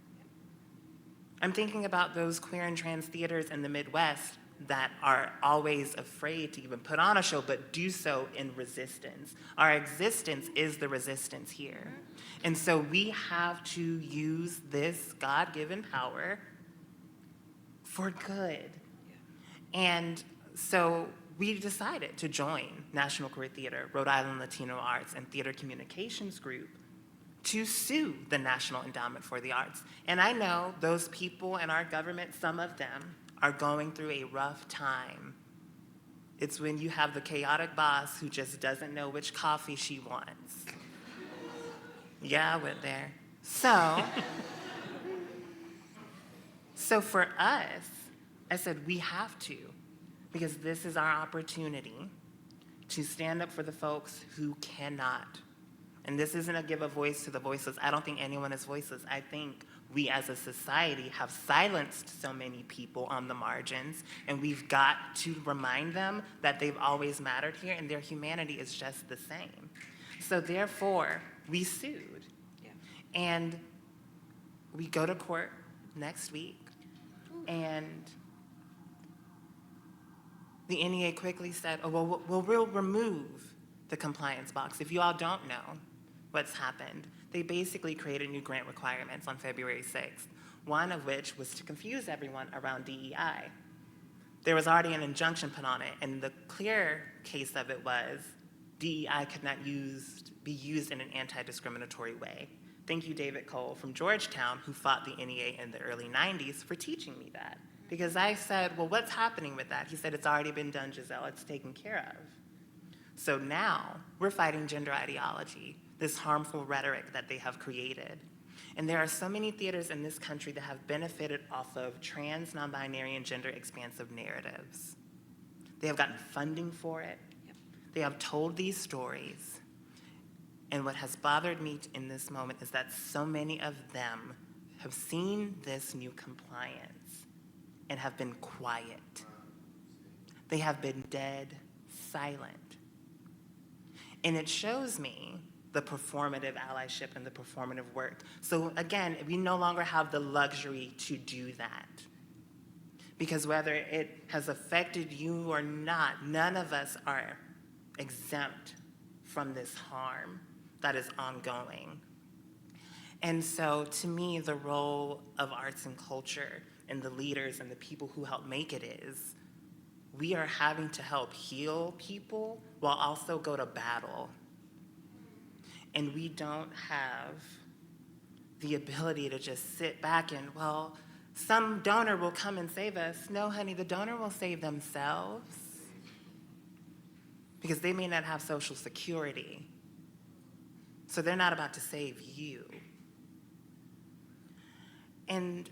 I'm thinking about those queer and trans theaters in the Midwest that are always afraid to even put on a show, but do so in resistance. Our existence is the resistance here. And so we have to use this God-given power for good. And so we decided to join National Queer Theater, Rhode Island Latino Arts, and Theater Communications Group to sue the National Endowment for the Arts. And I know those people in our government, some of them, are going through a rough time. It's when you have the chaotic boss who just doesn't know which coffee she wants. Yeah, I went there. So for us, I said we have to, because this is our opportunity to stand up for the folks who cannot. And this isn't a give a voice to the voiceless. I don't think anyone is voiceless. I think we as a society have silenced so many people on the margins, and we've got to remind them that they've always mattered here and their humanity is just the same. So therefore, we sued. Yeah. And we go to court next week, and the NEA quickly said, oh, well, we'll remove the compliance box. If you all don't know what's happened, they basically created new grant requirements on February 6th, one of which was to confuse everyone around DEI. There was already an injunction put on it, and the clear case of it was DEI could not be used in an anti-discriminatory way. Thank you, David Cole from Georgetown, who fought the NEA in the early 90s for teaching me that. Because I said, well, what's happening with that? He said, it's already been done, Giselle, it's taken care of. So now we're fighting gender ideology, this harmful rhetoric that they have created. And there are so many theaters in this country that have benefited off of trans, non-binary, and gender expansive narratives. They have gotten funding for it. Yep. They have told these stories. And what has bothered me in this moment is that so many of them have seen this new compliance and have been quiet. They have been dead silent. And it shows me the performative allyship and the performative work. So again, we no longer have the luxury to do that. Because whether it has affected you or not, none of us are exempt from this harm that is ongoing. And so to me, the role of arts and culture and the leaders and the people who help make it is, we are having to help heal people while also go to battle. And we don't have the ability to just sit back and, well, some donor will come and save us. No, honey, the donor will save themselves because they may not have Social Security. So they're not about to save you. And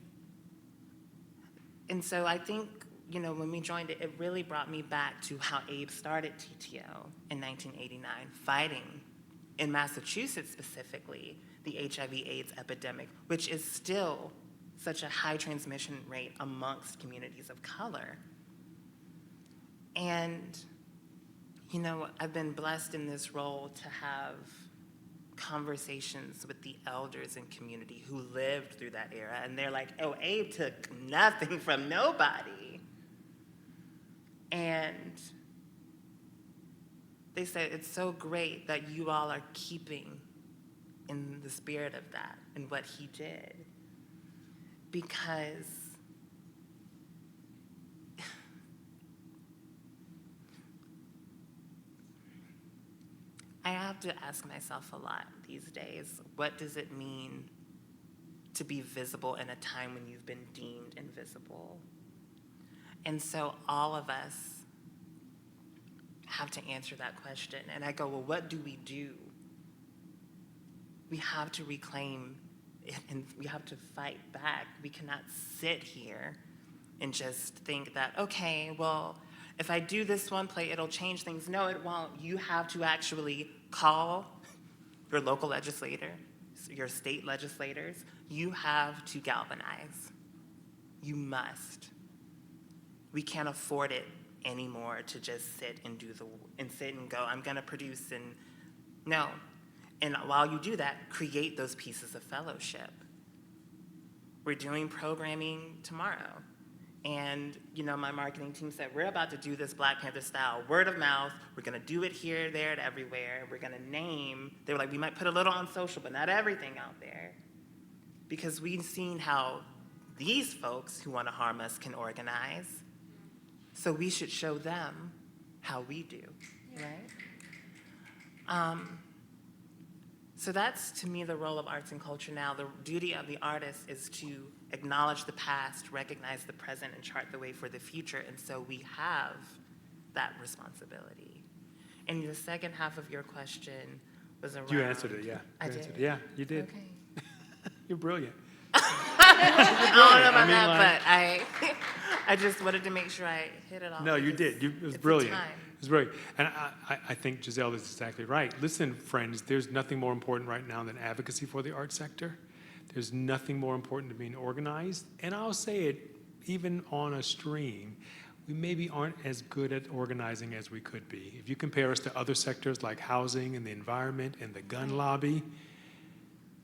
so I think, when we joined it, it really brought me back to how Abe started TTO in 1989, fighting, in Massachusetts specifically, the HIV/AIDS epidemic, which is still such a high transmission rate amongst communities of color. And, I've been blessed in this role to have conversations with the elders in community who lived through that era, and they're like, oh, Abe took nothing from nobody. And they said, it's so great that you all are keeping in the spirit of that and what he did. Because I have to ask myself a lot these days, what does it mean to be visible in a time when you've been deemed invisible? And so all of us have to answer that question. And I go, well, what do we do? We have to reclaim it, and we have to fight back. We cannot sit here and just think that, okay, well, if I do this one play, it'll change things. No, it won't. You have to actually call your local legislator, your state legislators. You have to galvanize. You must. We can't afford it anymore to just sit and go, I'm gonna produce, and no. And while you do that, create those pieces of fellowship. We're doing programming tomorrow. And, my marketing team said, we're about to do this Black Panther style word of mouth. We're gonna do it here, there, and everywhere. We're gonna name, they were like, we might put a little on social, but not everything out there. Because we've seen how these folks who wanna harm us can organize. So we should show them how we do, right? So that's, to me, the role of arts and culture now. The duty of the artist is to acknowledge the past, recognize the present, and chart the way for the future. And so we have that responsibility. And the second half of your question was around... You answered it, yeah. I You did? answered it. Yeah, you did. Okay. You're brilliant. I don't know about that, but I just wanted to make sure I hit it all. No, you did. It was it's brilliant. a time. It was brilliant. And I think Giselle is exactly right. Listen, friends, there's nothing more important right now than advocacy for the arts sector. There's nothing more important than being organized. And I'll say it, even on a stream, we maybe aren't as good at organizing as we could be. If you compare us to other sectors like housing and the environment and the gun lobby,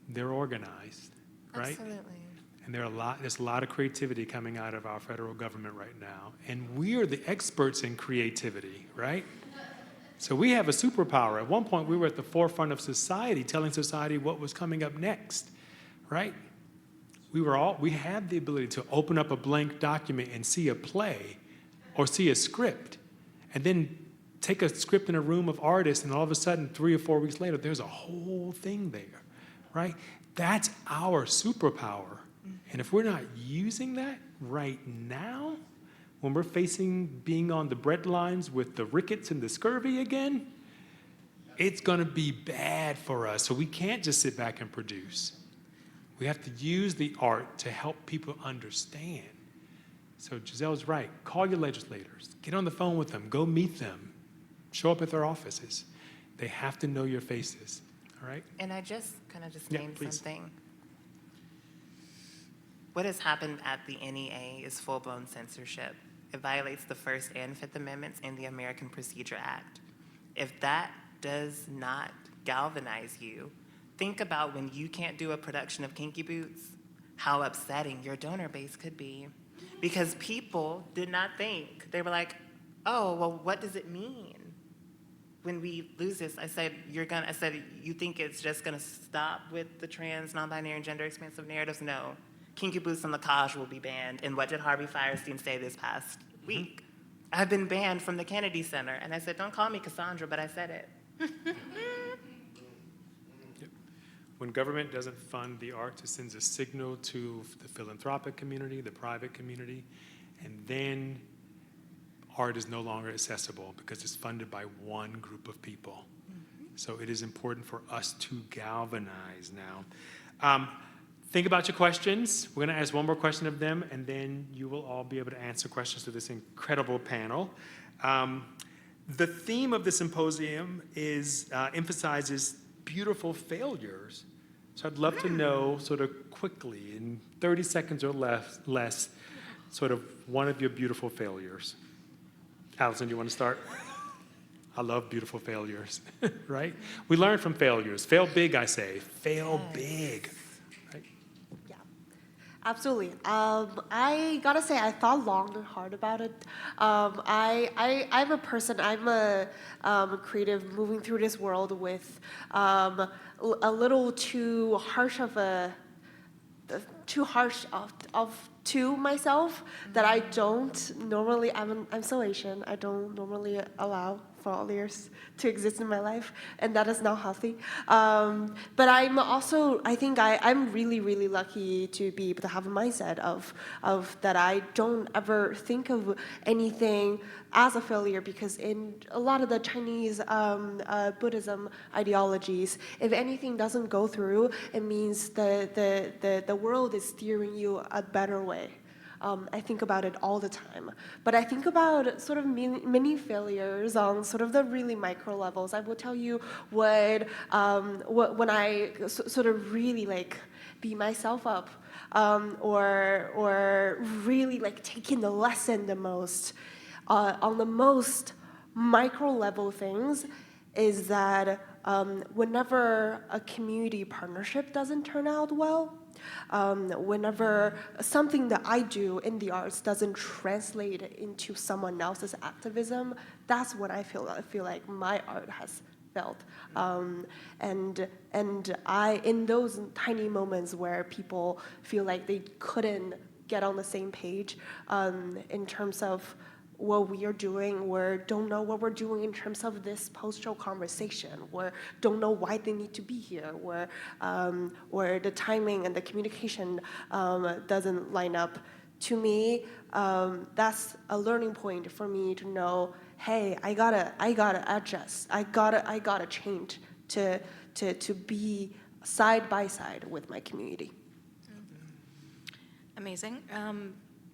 they're organized, right? Absolutely. And there's a lot of creativity coming out of our federal government right now. And we are the experts in creativity, right? So we have a superpower. At one point, we were at the forefront of society, telling society what was coming up next, right? We had the ability to open up a blank document and see a play or see a script, and then take a script in a room of artists, and all of a sudden, 3 or 4 weeks later, there's a whole thing there, right? That's our superpower. And if we're not using that right now, when we're facing being on the bread lines with the rickets and the scurvy again, it's gonna be bad for us. So we can't just sit back and produce. We have to use the art to help people understand. So Giselle's right. Call your legislators. Get on the phone with them. Go meet them. Show up at their offices. They have to know your faces, all right? And I just named please. something. What has happened at the NEA is full-blown censorship. It violates the First and Fifth Amendments and the American Procedure Act. If that does not galvanize you, think about when you can't do a production of Kinky Boots, how upsetting your donor base could be. Because people did not think. They were like, oh, well, what does it mean when we lose this? I said, you think it's just gonna stop with the trans, non-binary, and gender expansive narratives? No. Kinky Boots and Lacage will be banned. And what did Harvey Fierstein say this past week? I've been banned from the Kennedy Center. And I said, don't call me Cassandra, but I said it. When government doesn't fund the arts, it sends a signal to the philanthropic community, the private community, and then art is no longer accessible because it's funded by one group of people. So it is important for us to galvanize now. Think about your questions. We're going to ask one more question of them, and then you will all be able to answer questions to this incredible panel. The theme of the symposium emphasizes beautiful failures. So I'd love to know, sort of quickly, in 30 seconds or less, sort of one of your beautiful failures. Alison, you want to start? I love beautiful failures, right? We learn from failures. Fail big, I say. Fail big. Right? Yeah, absolutely. I gotta say, I thought long and hard about it. I'm a person, I'm a creative moving through this world with a little too harsh to myself that I don't normally. I'm so Asian. I don't normally allow failures to exist in my life, and that is not healthy. But I'm also. I think I'm really really lucky to be able to have a mindset of that. I don't ever think of anything as a failure, because in a lot of the Chinese Buddhism ideologies, if anything doesn't go through, it means the world is steering you a better way. I think about it all the time. But I think about sort of mini failures on sort of the really micro levels. I will tell you what when I sort of really like beat myself up, or really like taking the lesson the most. On the most micro level things is that whenever a community partnership doesn't turn out well, whenever something that I do in the arts doesn't translate into someone else's activism, that's when I feel like my art has failed. And I, in those tiny moments where people feel like they couldn't get on the same page in terms of what we are doing, or don't know what we're doing in terms of this post-show conversation, or don't know why they need to be here, or the timing and the communication doesn't line up. To me, that's a learning point for me to know, hey, I gotta adjust. I gotta change to be side by side with my community. Amazing.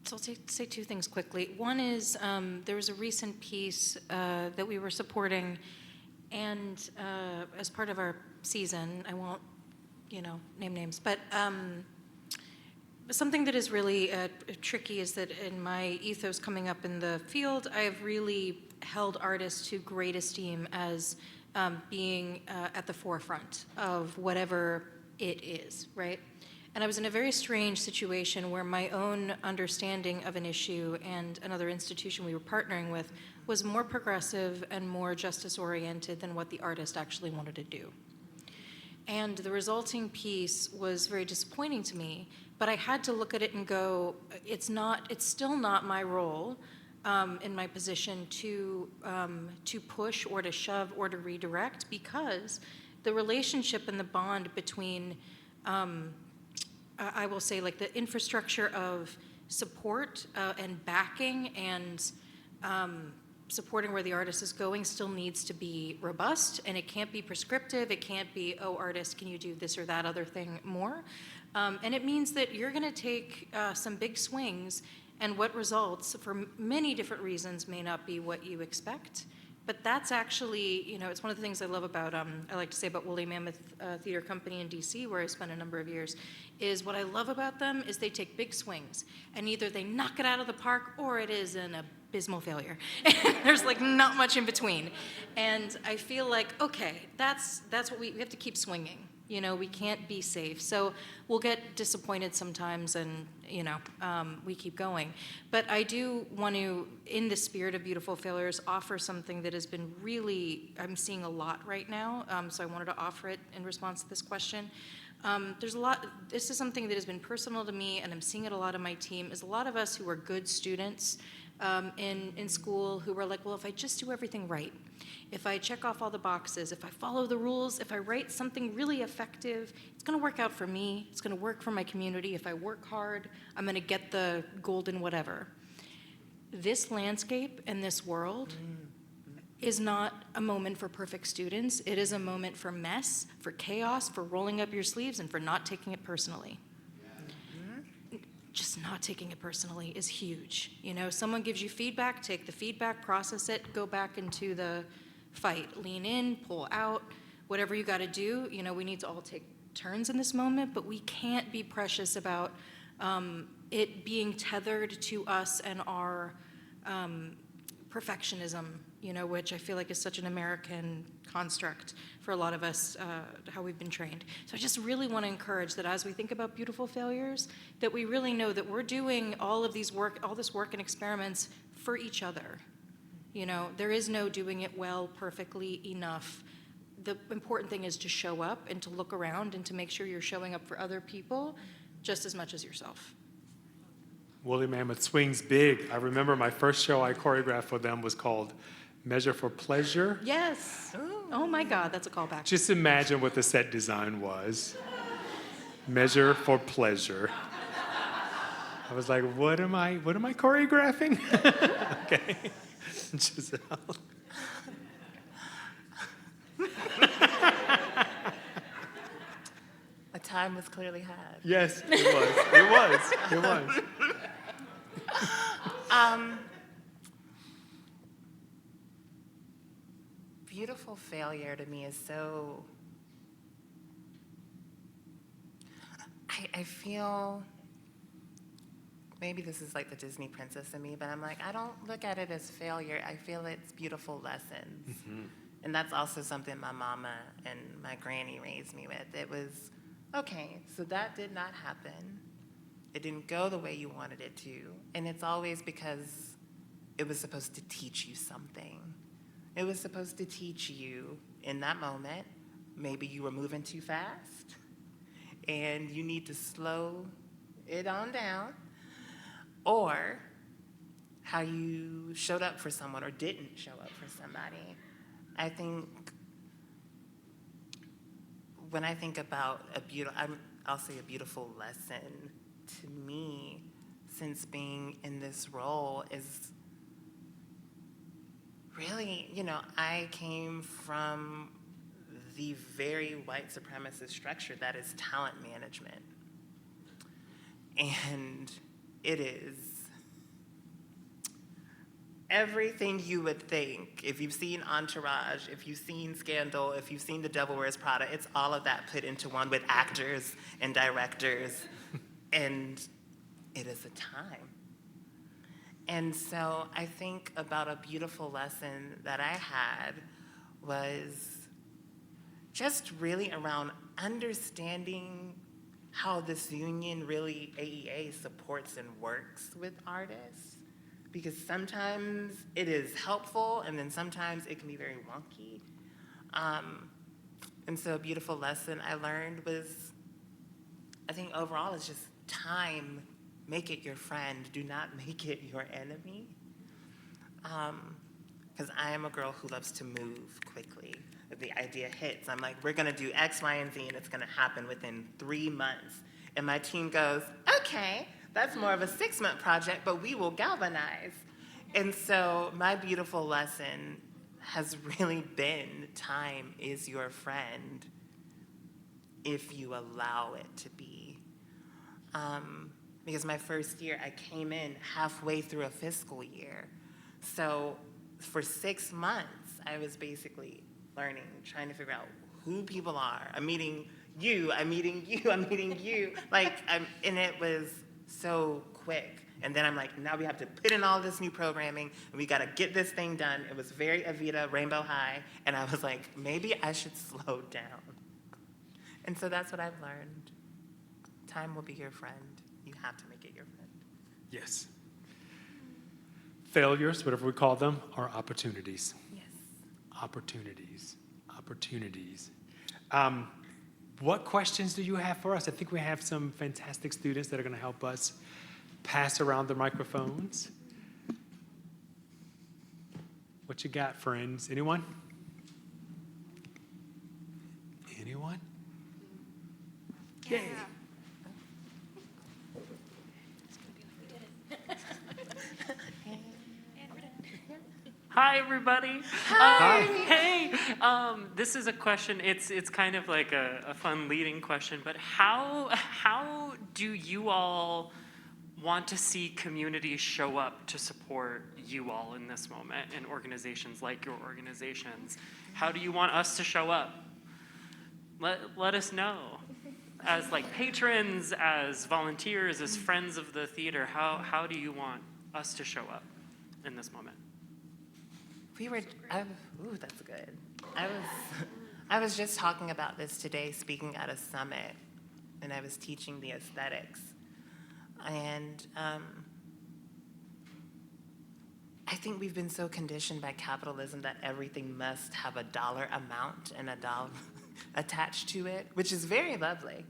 So I'll say two things quickly. One is there was a recent piece that we were supporting, and as part of our season, I won't, name names, but something that is really tricky is that in my ethos coming up in the field, I have really held artists to great esteem as being at the forefront of whatever it is, right? And I was in a very strange situation where my own understanding of an issue and another institution we were partnering with was more progressive and more justice-oriented than what the artist actually wanted to do. And the resulting piece was very disappointing to me, but I had to look at it and go, it's still not my role in my position to push or to shove or to redirect, because the relationship and the bond between I will say, like, the infrastructure of support and backing and supporting where the artist is going still needs to be robust, and it can't be prescriptive. It can't be, oh, artist, can you do this or that other thing more? And it means that you're going to take some big swings, and what results, for many different reasons, may not be what you expect. But that's actually, it's one of the things I love about, I like to say about Woolly Mammoth Theater Company in DC, where I spent a number of years, is what I love about them is they take big swings, and either they knock it out of the park or it is an abysmal failure. There's like not much in between. And I feel like, okay, that's what we have to keep swinging. We can't be safe. So we'll get disappointed sometimes, and, we keep going. But I do want to, in the spirit of Beautiful Failures, offer something that has been really, I'm seeing a lot right now. So I wanted to offer it in response to this question. There's a lot, this is something that has been personal to me, and I'm seeing it a lot of my team, is a lot of us who are good students in school who were like, well, if I just do everything right, if I check off all the boxes, if I follow the rules, if I write something really effective, it's going to work out for me, it's going to work for my community. If I work hard, I'm going to get the golden whatever. This landscape and this world is not a moment for perfect students. It is a moment for mess, for chaos, for rolling up your sleeves, and for not taking it personally. Just not taking it personally is huge. Someone gives you feedback, take the feedback, process it, go back into the fight. Lean in, pull out, whatever you got to do. We need to all take turns in this moment, but we can't be precious about it being tethered to us and our perfectionism which I feel like is such an American construct for a lot of us, how we've been trained. So I just really want to encourage that as we think about beautiful failures, that we really know that we're doing all this work and experiments for each other. There is no doing it well, perfectly, enough. The important thing is to show up and to look around and to make sure you're showing up for other people just as much as yourself. Woolly Mammoth swings big. I remember my first show I choreographed for them was called Measure for Pleasure. Yes. Oh my God, that's a callback. Just imagine what the set design was. Measure for Pleasure. I was like, what am I choreographing? Okay. Giselle. A time was clearly had. Yes, it was. Beautiful failure to me is so, I feel, maybe this is like the Disney princess in me, but I'm like, I don't look at it as failure. I feel it's beautiful lessons. Mm-hmm. And that's also something my mama and my granny raised me with. It was, okay, so that did not happen. It didn't go the way you wanted it to. And it's always because it was supposed to teach you something. It was supposed to teach you in that moment, maybe you were moving too fast and you need to slow it on down, or how you showed up for someone or didn't show up for somebody. I think when I think about I'll say a beautiful lesson to me since being in this role is really, I came from the very white supremacist structure that is talent management. And it is everything you would think. If you've seen Entourage, if you've seen Scandal, if you've seen The Devil Wears Prada, it's all of that put into one with actors and directors. And it is a time. And so I think about a beautiful lesson that I had was just really around understanding how this union really, AEA, supports and works with artists. Because sometimes it is helpful, and then sometimes it can be very wonky. And so a beautiful lesson I learned was, I think overall, it's just time. Make it your friend. Do not make it your enemy. Because I am a girl who loves to move quickly. If the idea hits, I'm like, we're going to do X, Y, and Z, and it's going to happen within 3 months. And my team goes, okay, that's more of a 6-month project, but we will galvanize. And so my beautiful lesson has really been time is your friend if you allow it to be. Because my first year, I came in halfway through a fiscal year. So for 6 months, I was basically learning, trying to figure out who people are. I'm meeting you, I'm meeting you, I'm meeting you. And it was so quick. And then I'm like, now we have to put in all this new programming, and we gotta get this thing done. It was very Evita, Rainbow High, and I was like, maybe I should slow down. And so that's what I've learned. Time will be your friend. You have to make it your friend. Yes. Failures, whatever we call them, are opportunities. Yes. Opportunities. What questions do you have for us? I think we have some fantastic students that are going to help us pass around the microphones. What you got, friends? Anyone? Anyone? Yeah. Yay. Hi, everybody. Hi. Hey, this is a question. It's kind of like a fun leading question, but how do you all want to see communities show up to support you all in this moment, and organizations like your organizations? How do you want us to show up? Let us know. As like patrons, as volunteers, as friends of the theater, how do you want us to show up in this moment? That's good. I was just talking about this today, speaking at a summit, and I was teaching the aesthetics. And I think we've been so conditioned by capitalism that everything must have a dollar amount and a dollar attached to it, which is very lovely.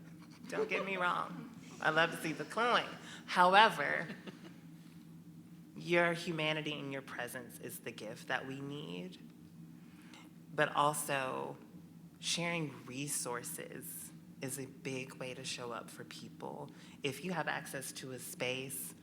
Don't get me wrong. I love to see the coin. However, your humanity and your presence is the gift that we need. But also, sharing resources is a big way to show up for people. If you have access to a space,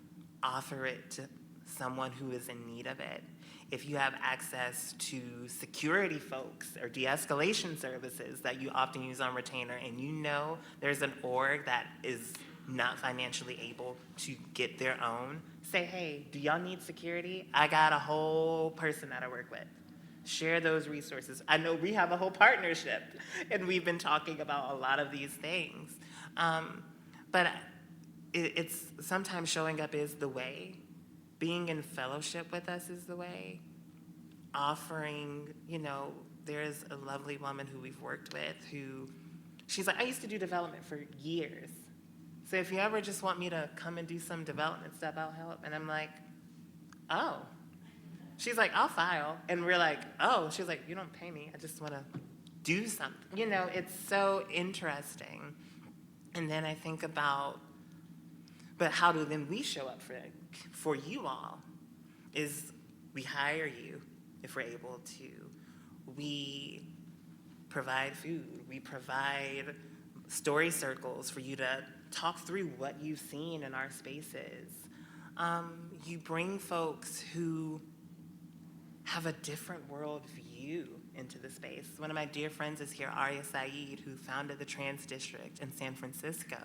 offer it to someone who is in need of it. If you have access to security folks or de-escalation services that you often use on retainer, and you know there's an org that is not financially able to get their own, say, hey, do y'all need security? I got a whole person that I work with. Share those resources. I know we have a whole partnership, and we've been talking about a lot of these things. But it's sometimes showing up is the way. Being in fellowship with us is the way. Offering, there's a lovely woman who we've worked with who, she's like, I used to do development for years. So if you ever just want me to come and do some development stuff, I'll help. And I'm like, oh. She's like, I'll file. And we're like, oh. She's like, you don't pay me. I just want to do something. It's so interesting. And then I think about, but how do then we show up for you all? Is we hire you if we're able to. We provide food. We provide story circles for you to talk through what you've seen in our spaces. You bring folks who have a different world view into the space. One of my dear friends is here, Arya Saeed, who founded the Trans District in San Francisco.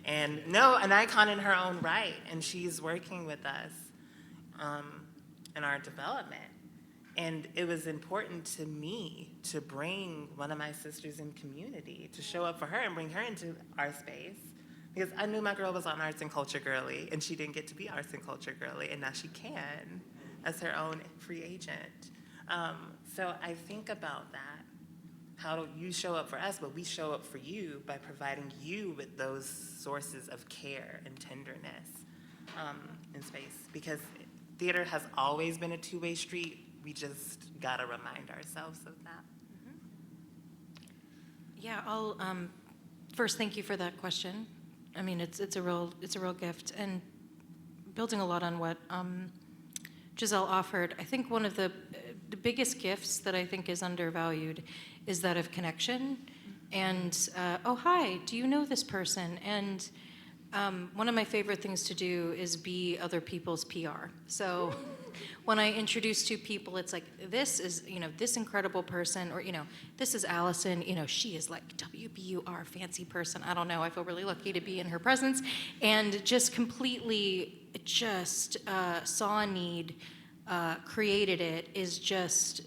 And an icon in her own right, and she's working with us in our development. And it was important to me to bring one of my sisters in community, to show up for her and bring her into our space. Because I knew my girl was on Arts and Culture Girly, and she didn't get to be Arts and Culture Girly, and now she can as her own free agent. So I think about that. How do you show up for us, but we show up for you by providing you with those sources of care and tenderness in space. Because theater has always been a two-way street. We just gotta remind ourselves of that. Yeah, I'll first thank you for that question. I mean, it's a real gift, and building a lot on what Giselle offered. I think one of the biggest gifts that I think is undervalued is that of connection. And oh hi, do you know this person? And one of my favorite things to do is be other people's PR. So when I introduce two people, it's like, this is, this incredible person, or, this is Alison, she is like WBUR, fancy person. I don't know, I feel really lucky to be in her presence. And just completely saw a need, created it, is just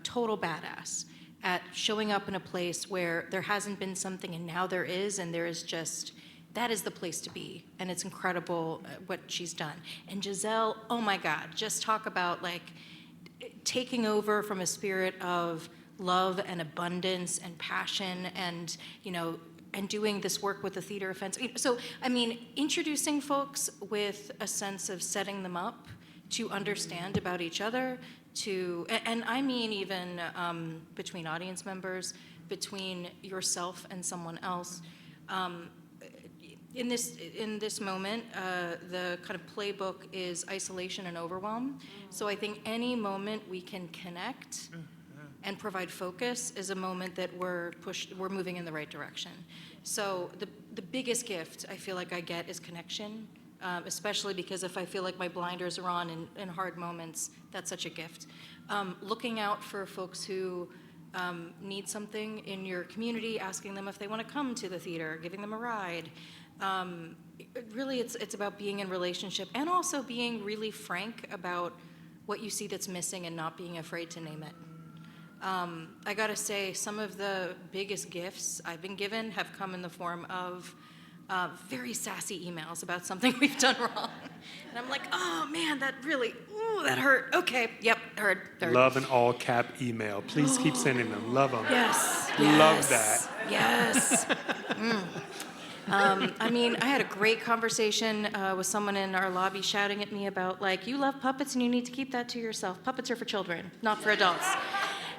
total badass at showing up in a place where there hasn't been something and now there is, and there is just, that is the place to be, and it's incredible what she's done. And Giselle, oh my God, just talk about like taking over from a spirit of love and abundance and passion, and and doing this work with the theater offense. So I mean, introducing folks with a sense of setting them up to understand about each other, and I mean even between audience members, between yourself and someone else. In this moment, the kind of playbook is isolation and overwhelm. So I think any moment we can connect and provide focus is a moment that we're moving in the right direction. So the biggest gift I feel like I get is connection, especially because if I feel like my blinders are on in hard moments, that's such a gift. Looking out for folks who need something in your community, asking them if they want to come to the theater, giving them a ride. Really, it's about being in relationship and also being really frank about what you see that's missing and not being afraid to name it. I gotta say, some of the biggest gifts I've been given have come in the form of very sassy emails about something we've done wrong. And I'm like, oh man, that really, ooh, that hurt. Okay, yep, heard. Love an all cap email. Please keep sending them. Love them. Yes. Love that. Yes. I mean, I had a great conversation with someone in our lobby shouting at me about, like, you love puppets and you need to keep that to yourself. Puppets are for children, not for adults.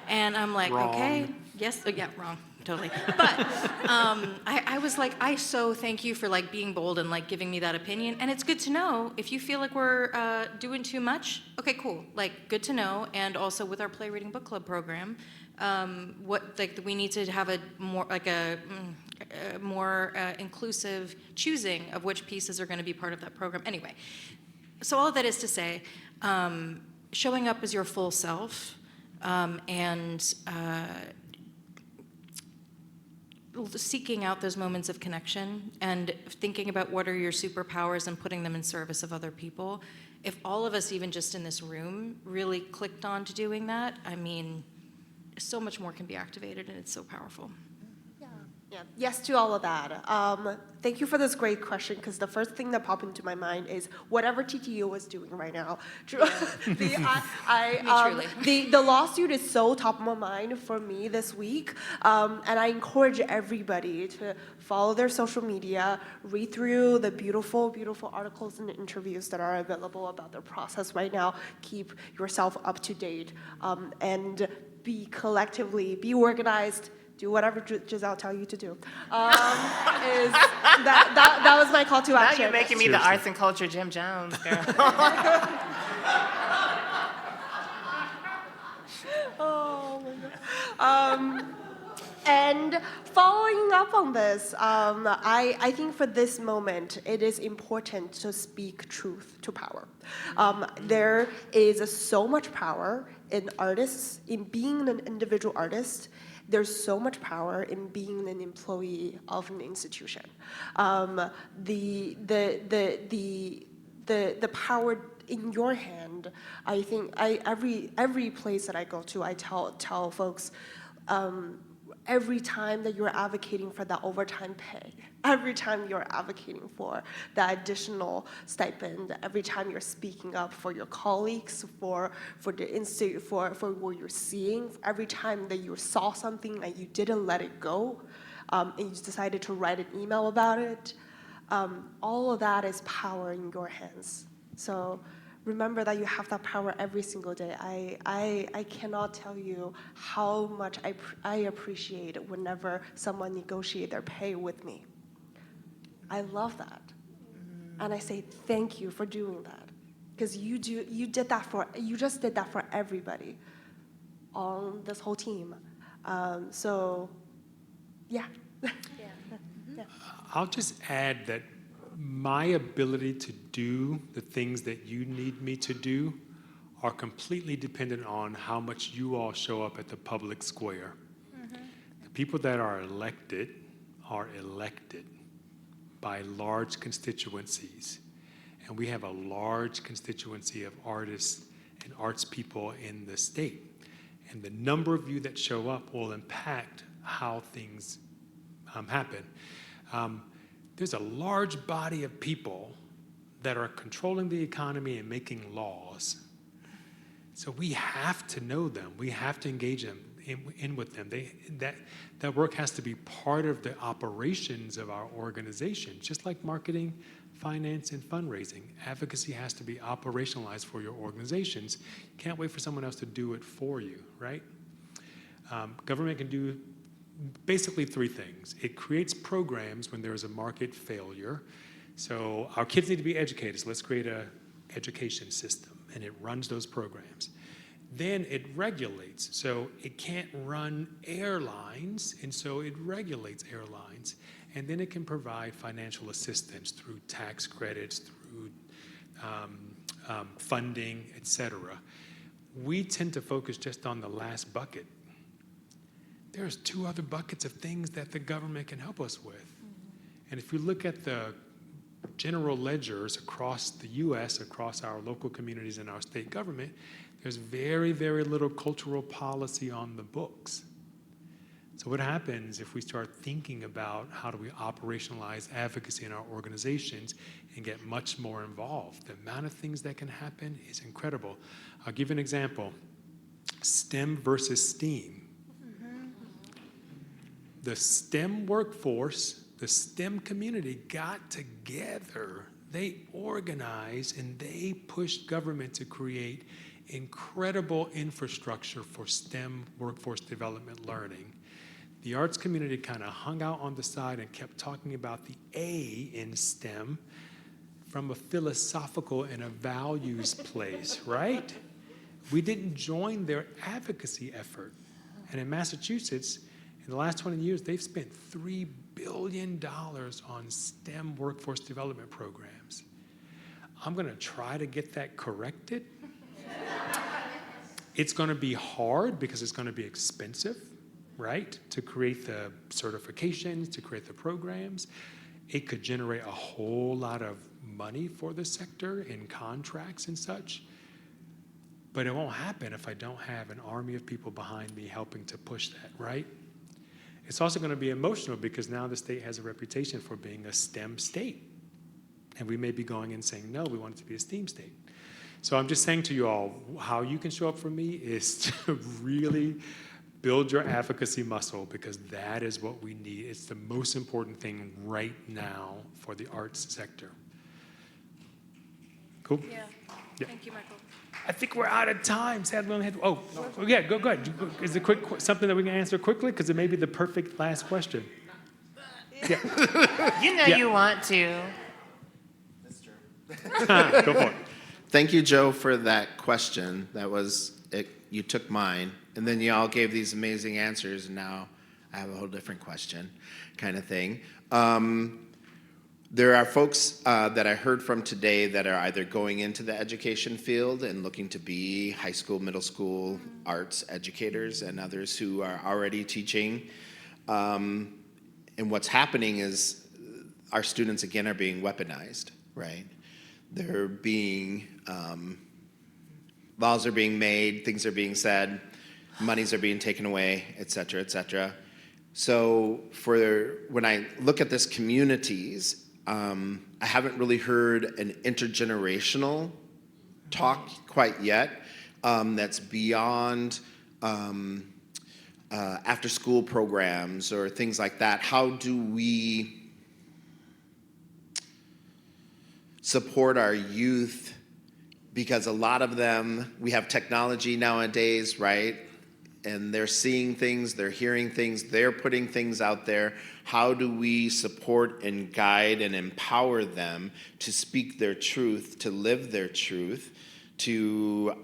And I'm like, Wrong. okay, yes, yeah, wrong, totally. But I was like, I so thank you for, like, being bold and, like, giving me that opinion. And it's good to know if you feel like we're doing too much. Okay, cool. Like, good to know. And also with our Play Reading Book Club program, we need to have a more inclusive choosing of which pieces are going to be part of that program. Anyway, so all of that is to say, showing up as your full self and seeking out those moments of connection and thinking about what are your superpowers and putting them in service of other people. If all of us, even just in this room, really clicked on to doing that, I mean, so much more can be activated, and it's so powerful. Yeah, yes to all of that. Thank you for this great question, because the first thing that popped into my mind is whatever TTU is doing right now. The lawsuit is so top of my mind for me this week, and I encourage everybody to follow their social media, read through the beautiful, beautiful articles and interviews that are available about their process right now. Keep yourself up to date, and be organized. Do whatever Giselle tell you to do. That was my call to Now action. you're making me the arts and culture Jim Jones, girl. Oh my God. And following up on this, I think for this moment, it is important to speak truth to power. There is so much power in artists, in being an individual artist. There's so much power in being an employee of an institution. The power in your hand. I think every place that I go to, I tell folks, every time that you're advocating for that overtime pay, every time you're advocating for that additional stipend, every time you're speaking up for your colleagues, for the institute, for what you're seeing, every time that you saw something and you didn't let it go, and you decided to write an email about it, all of that is power in your hands. So remember that you have that power every single day. I cannot tell you how much I appreciate it whenever someone negotiates their pay with me. I love that. And I say thank you for doing that. Because you just did that for everybody on this whole team. So yeah. Yeah. I'll just add that my ability to do the things that you need me to do are completely dependent on how much you all show up at the public square. Mm-hmm. The people that are elected by large constituencies. And we have a large constituency of artists and arts people in the state. And the number of you that show up will impact how things happen. There's a large body of people that are controlling the economy and making laws. So we have to know them. We have to engage them in with them. That work has to be part of the operations of our organization, just like marketing, finance, and fundraising. Advocacy has to be operationalized for your organizations. You can't wait for someone else to do it for you, right? Government can do basically three things. It creates programs when there is a market failure. So our kids need to be educated, so let's create an education system, and it runs those programs. Then it regulates, so it can't run airlines, and so it regulates airlines. And then it can provide financial assistance through tax credits, through funding, et cetera. We tend to focus just on the last bucket. There's two other buckets of things that the government can help us with. Mm-hmm. And if you look at the general ledgers across the US, across our local communities and our state government, there's very, very little cultural policy on the books. So what happens if we start thinking about how do we operationalize advocacy in our organizations and get much more involved? The amount of things that can happen is incredible. I'll give you an example. STEM versus STEAM. The STEM workforce, the STEM community got together. They organized and they pushed government to create incredible infrastructure for STEM workforce development learning. The arts community kind of hung out on the side and kept talking about the A in STEM from a philosophical and a values place, right? We didn't join their advocacy effort. And in Massachusetts, in the last 20 years, they've spent $3 billion on STEM workforce development programs. I'm going to try to get that corrected. It's going to be hard because it's going to be expensive, right, to create the certifications, to create the programs. It could generate a whole lot of money for the sector in contracts and such. But it won't happen if I don't have an army of people behind me helping to push that, right? It's also going to be emotional because now the state has a reputation for being a STEM state. And we may be going and saying, no, we want it to be a STEAM state. So I'm just saying to you all, how you can show up for me is to really build your advocacy muscle because that is what we need. It's the most important thing right now for the arts sector. Cool? Yeah. Yeah. Thank you, Michael. I think we're out of time. Sadly, we only had, yeah, go ahead. Is it something that we can answer quickly? Because it may be the perfect last question. Yeah. You know you want to. Go for it. Thank you, Joe, for that question. That was it. You took mine, and then you all gave these amazing answers, and now I have a whole different question, kind of thing. There are folks that I heard from today that are either going into the education field and looking to be high school, middle school arts educators, and others who are already teaching. And what's happening is our students, again, are being weaponized, right? They're being, laws are being made, things are being said, monies are being taken away, et cetera, et cetera. So when I look at this communities, I haven't really heard an intergenerational talk quite yet that's beyond after-school programs or things like that. How do we support our youth? Because a lot of them, we have technology nowadays, right? And they're seeing things, they're hearing things, they're putting things out there. How do we support and guide and empower them to speak their truth, to live their truth, to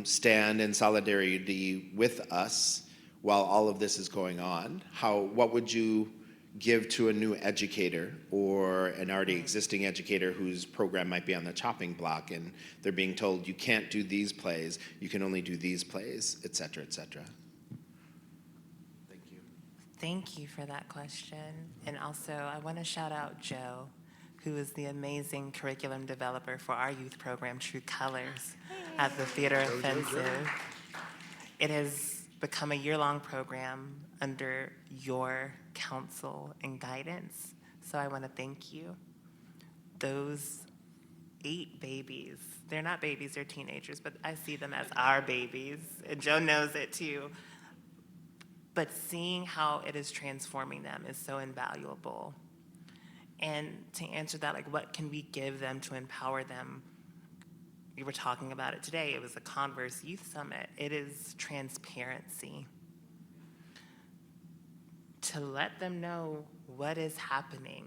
stand in solidarity with us while all of this is going on? What would you give to a new educator or an already existing educator whose program might be on the chopping block and they're being told you can't do these plays, you can only do these plays, et cetera, et cetera? Thank you. Thank you for that question. And also, I want to shout out Joe, who is the amazing curriculum developer for our youth program, True Colors, at the Theater Offensive. It has become a year-long program under your counsel and guidance. So I want to thank you. Those 8 babies, they're not babies, they're teenagers, but I see them as our babies, and Joe knows it too. But seeing how it is transforming them is so invaluable. And to answer that, like, what can we give them to empower them? We were talking about it today. It was a Converse Youth Summit. It is transparency. To let them know what is happening.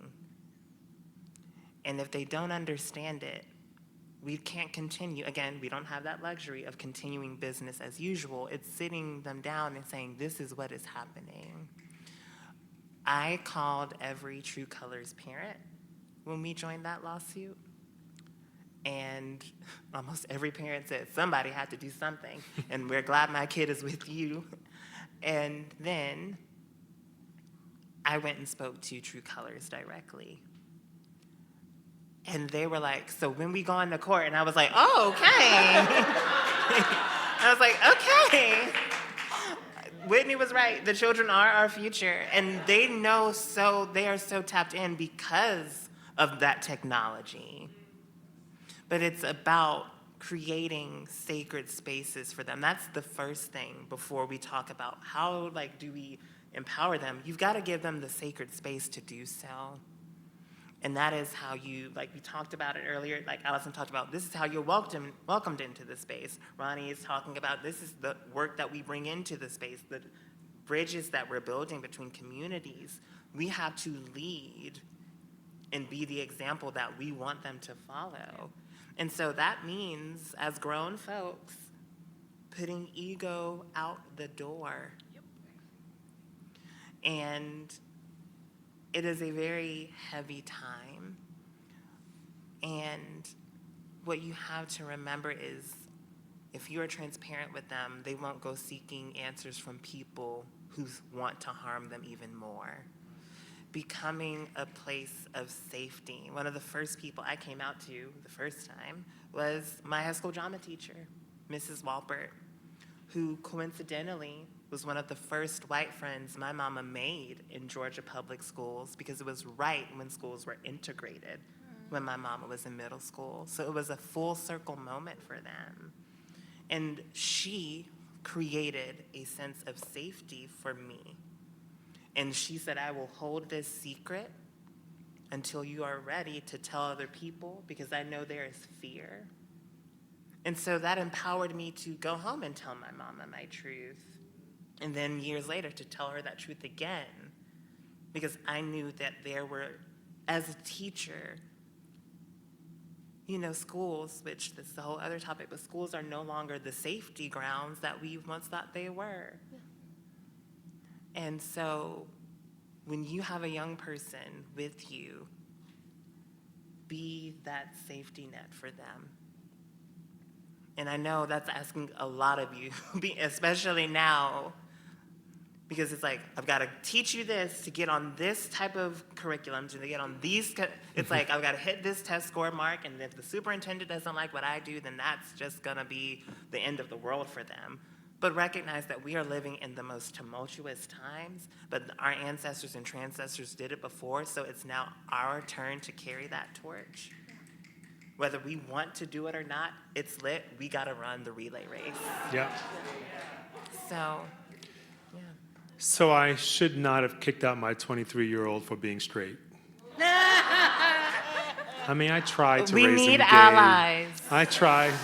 And if they don't understand it, we can't continue. Again, we don't have that luxury of continuing business as usual. It's sitting them down and saying, this is what is happening. I called every True Colors parent when we joined that lawsuit. And almost every parent said, somebody had to do something. And we're glad my kid is with you. And then I went and spoke to True Colors directly. And they were like, so when we go into court? And I was like, oh, okay. I was like, okay. Whitney was right. The children are our future, and they are so tapped in because of that technology. But it's about creating sacred spaces for them. That's the first thing before we talk about how do we empower them. You've got to give them the sacred space to do so. And that is how we talked about it earlier, like Alison talked about, this is how you're welcomed into the space. Ronee is talking about this is the work that we bring into the space, the bridges that we're building between communities. We have to lead and be the example that we want them to follow. And so that means, as grown folks, putting ego out the door. Yep. And it is a very heavy time. And what you have to remember is, if you are transparent with them, they won't go seeking answers from people who want to harm them even more. Becoming a place of safety. One of the first people I came out to the first time was my high school drama teacher, Mrs. Walpert, who coincidentally was one of the first white friends my mama made in Georgia public schools, because it was right when schools were integrated when my mama was in middle school. So it was a full circle moment for them. And she created a sense of safety for me. And she said, I will hold this secret until you are ready to tell other people, because I know there is fear. And so that empowered me to go home and tell my mama my truth. And then years later to tell her that truth again, because I knew that there were, as a teacher, schools, which this is the whole other topic, but schools are no longer the safety grounds that we once thought they were. Yeah. And so when you have a young person with you, be that safety net for them. And I know that's asking a lot of you, especially now, because it's like, I've got to teach you this to get on this type of curriculum, to get on these, it's like, I've got to hit this test score mark, and if the superintendent doesn't like what I do, then that's just going to be the end of the world for them. But recognize that we are living in the most tumultuous times, but our ancestors and transcestors did it before, so it's now our turn to carry that torch. Whether we want to do it or not, it's lit. We got to run the relay race. Yeah. So, yeah. So I should not have kicked out my 23-year-old for being straight. I mean, I tried to raise him gay. We need allies. I tried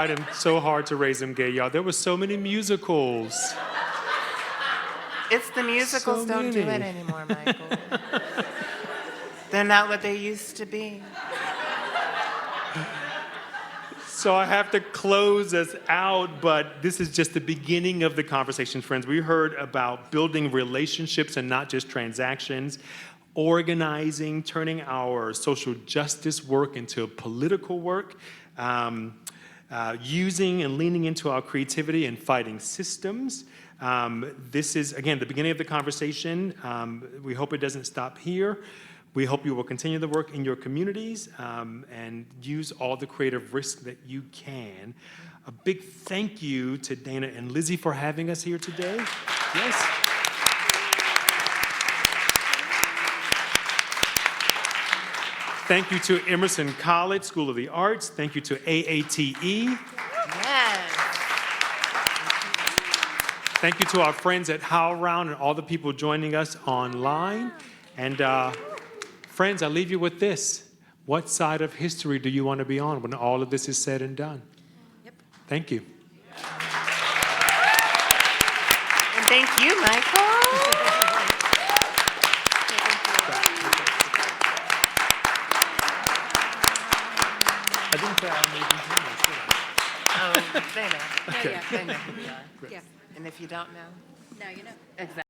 him so hard to raise him gay, y'all. There were so many musicals. It's the musicals don't do it anymore, Michael. They're not what they used to be. So I have to close us out, but this is just the beginning of the conversation, friends. We heard about building relationships and not just transactions, organizing, turning our social justice work into political work, using and leaning into our creativity and fighting systems. This is, again, the beginning of the conversation. We hope it doesn't stop here. We hope you will continue the work in your communities and use all the creative risk that you can. A big thank you to Dana and Lizzie for having us here today. Yes. Thank you to Emerson College School of the Arts. Thank you to AATE. Yes. Thank you to our friends at HowlRound and all the people joining us online. And friends, I leave you with this. What side of history do you want to be on when all of this is said and done? Yep. Thank you. And thank you, Michael. I didn't say I made these names, did I? Oh, they know. Yeah, They know who we are. yeah. And if you don't know, Now you know. exactly.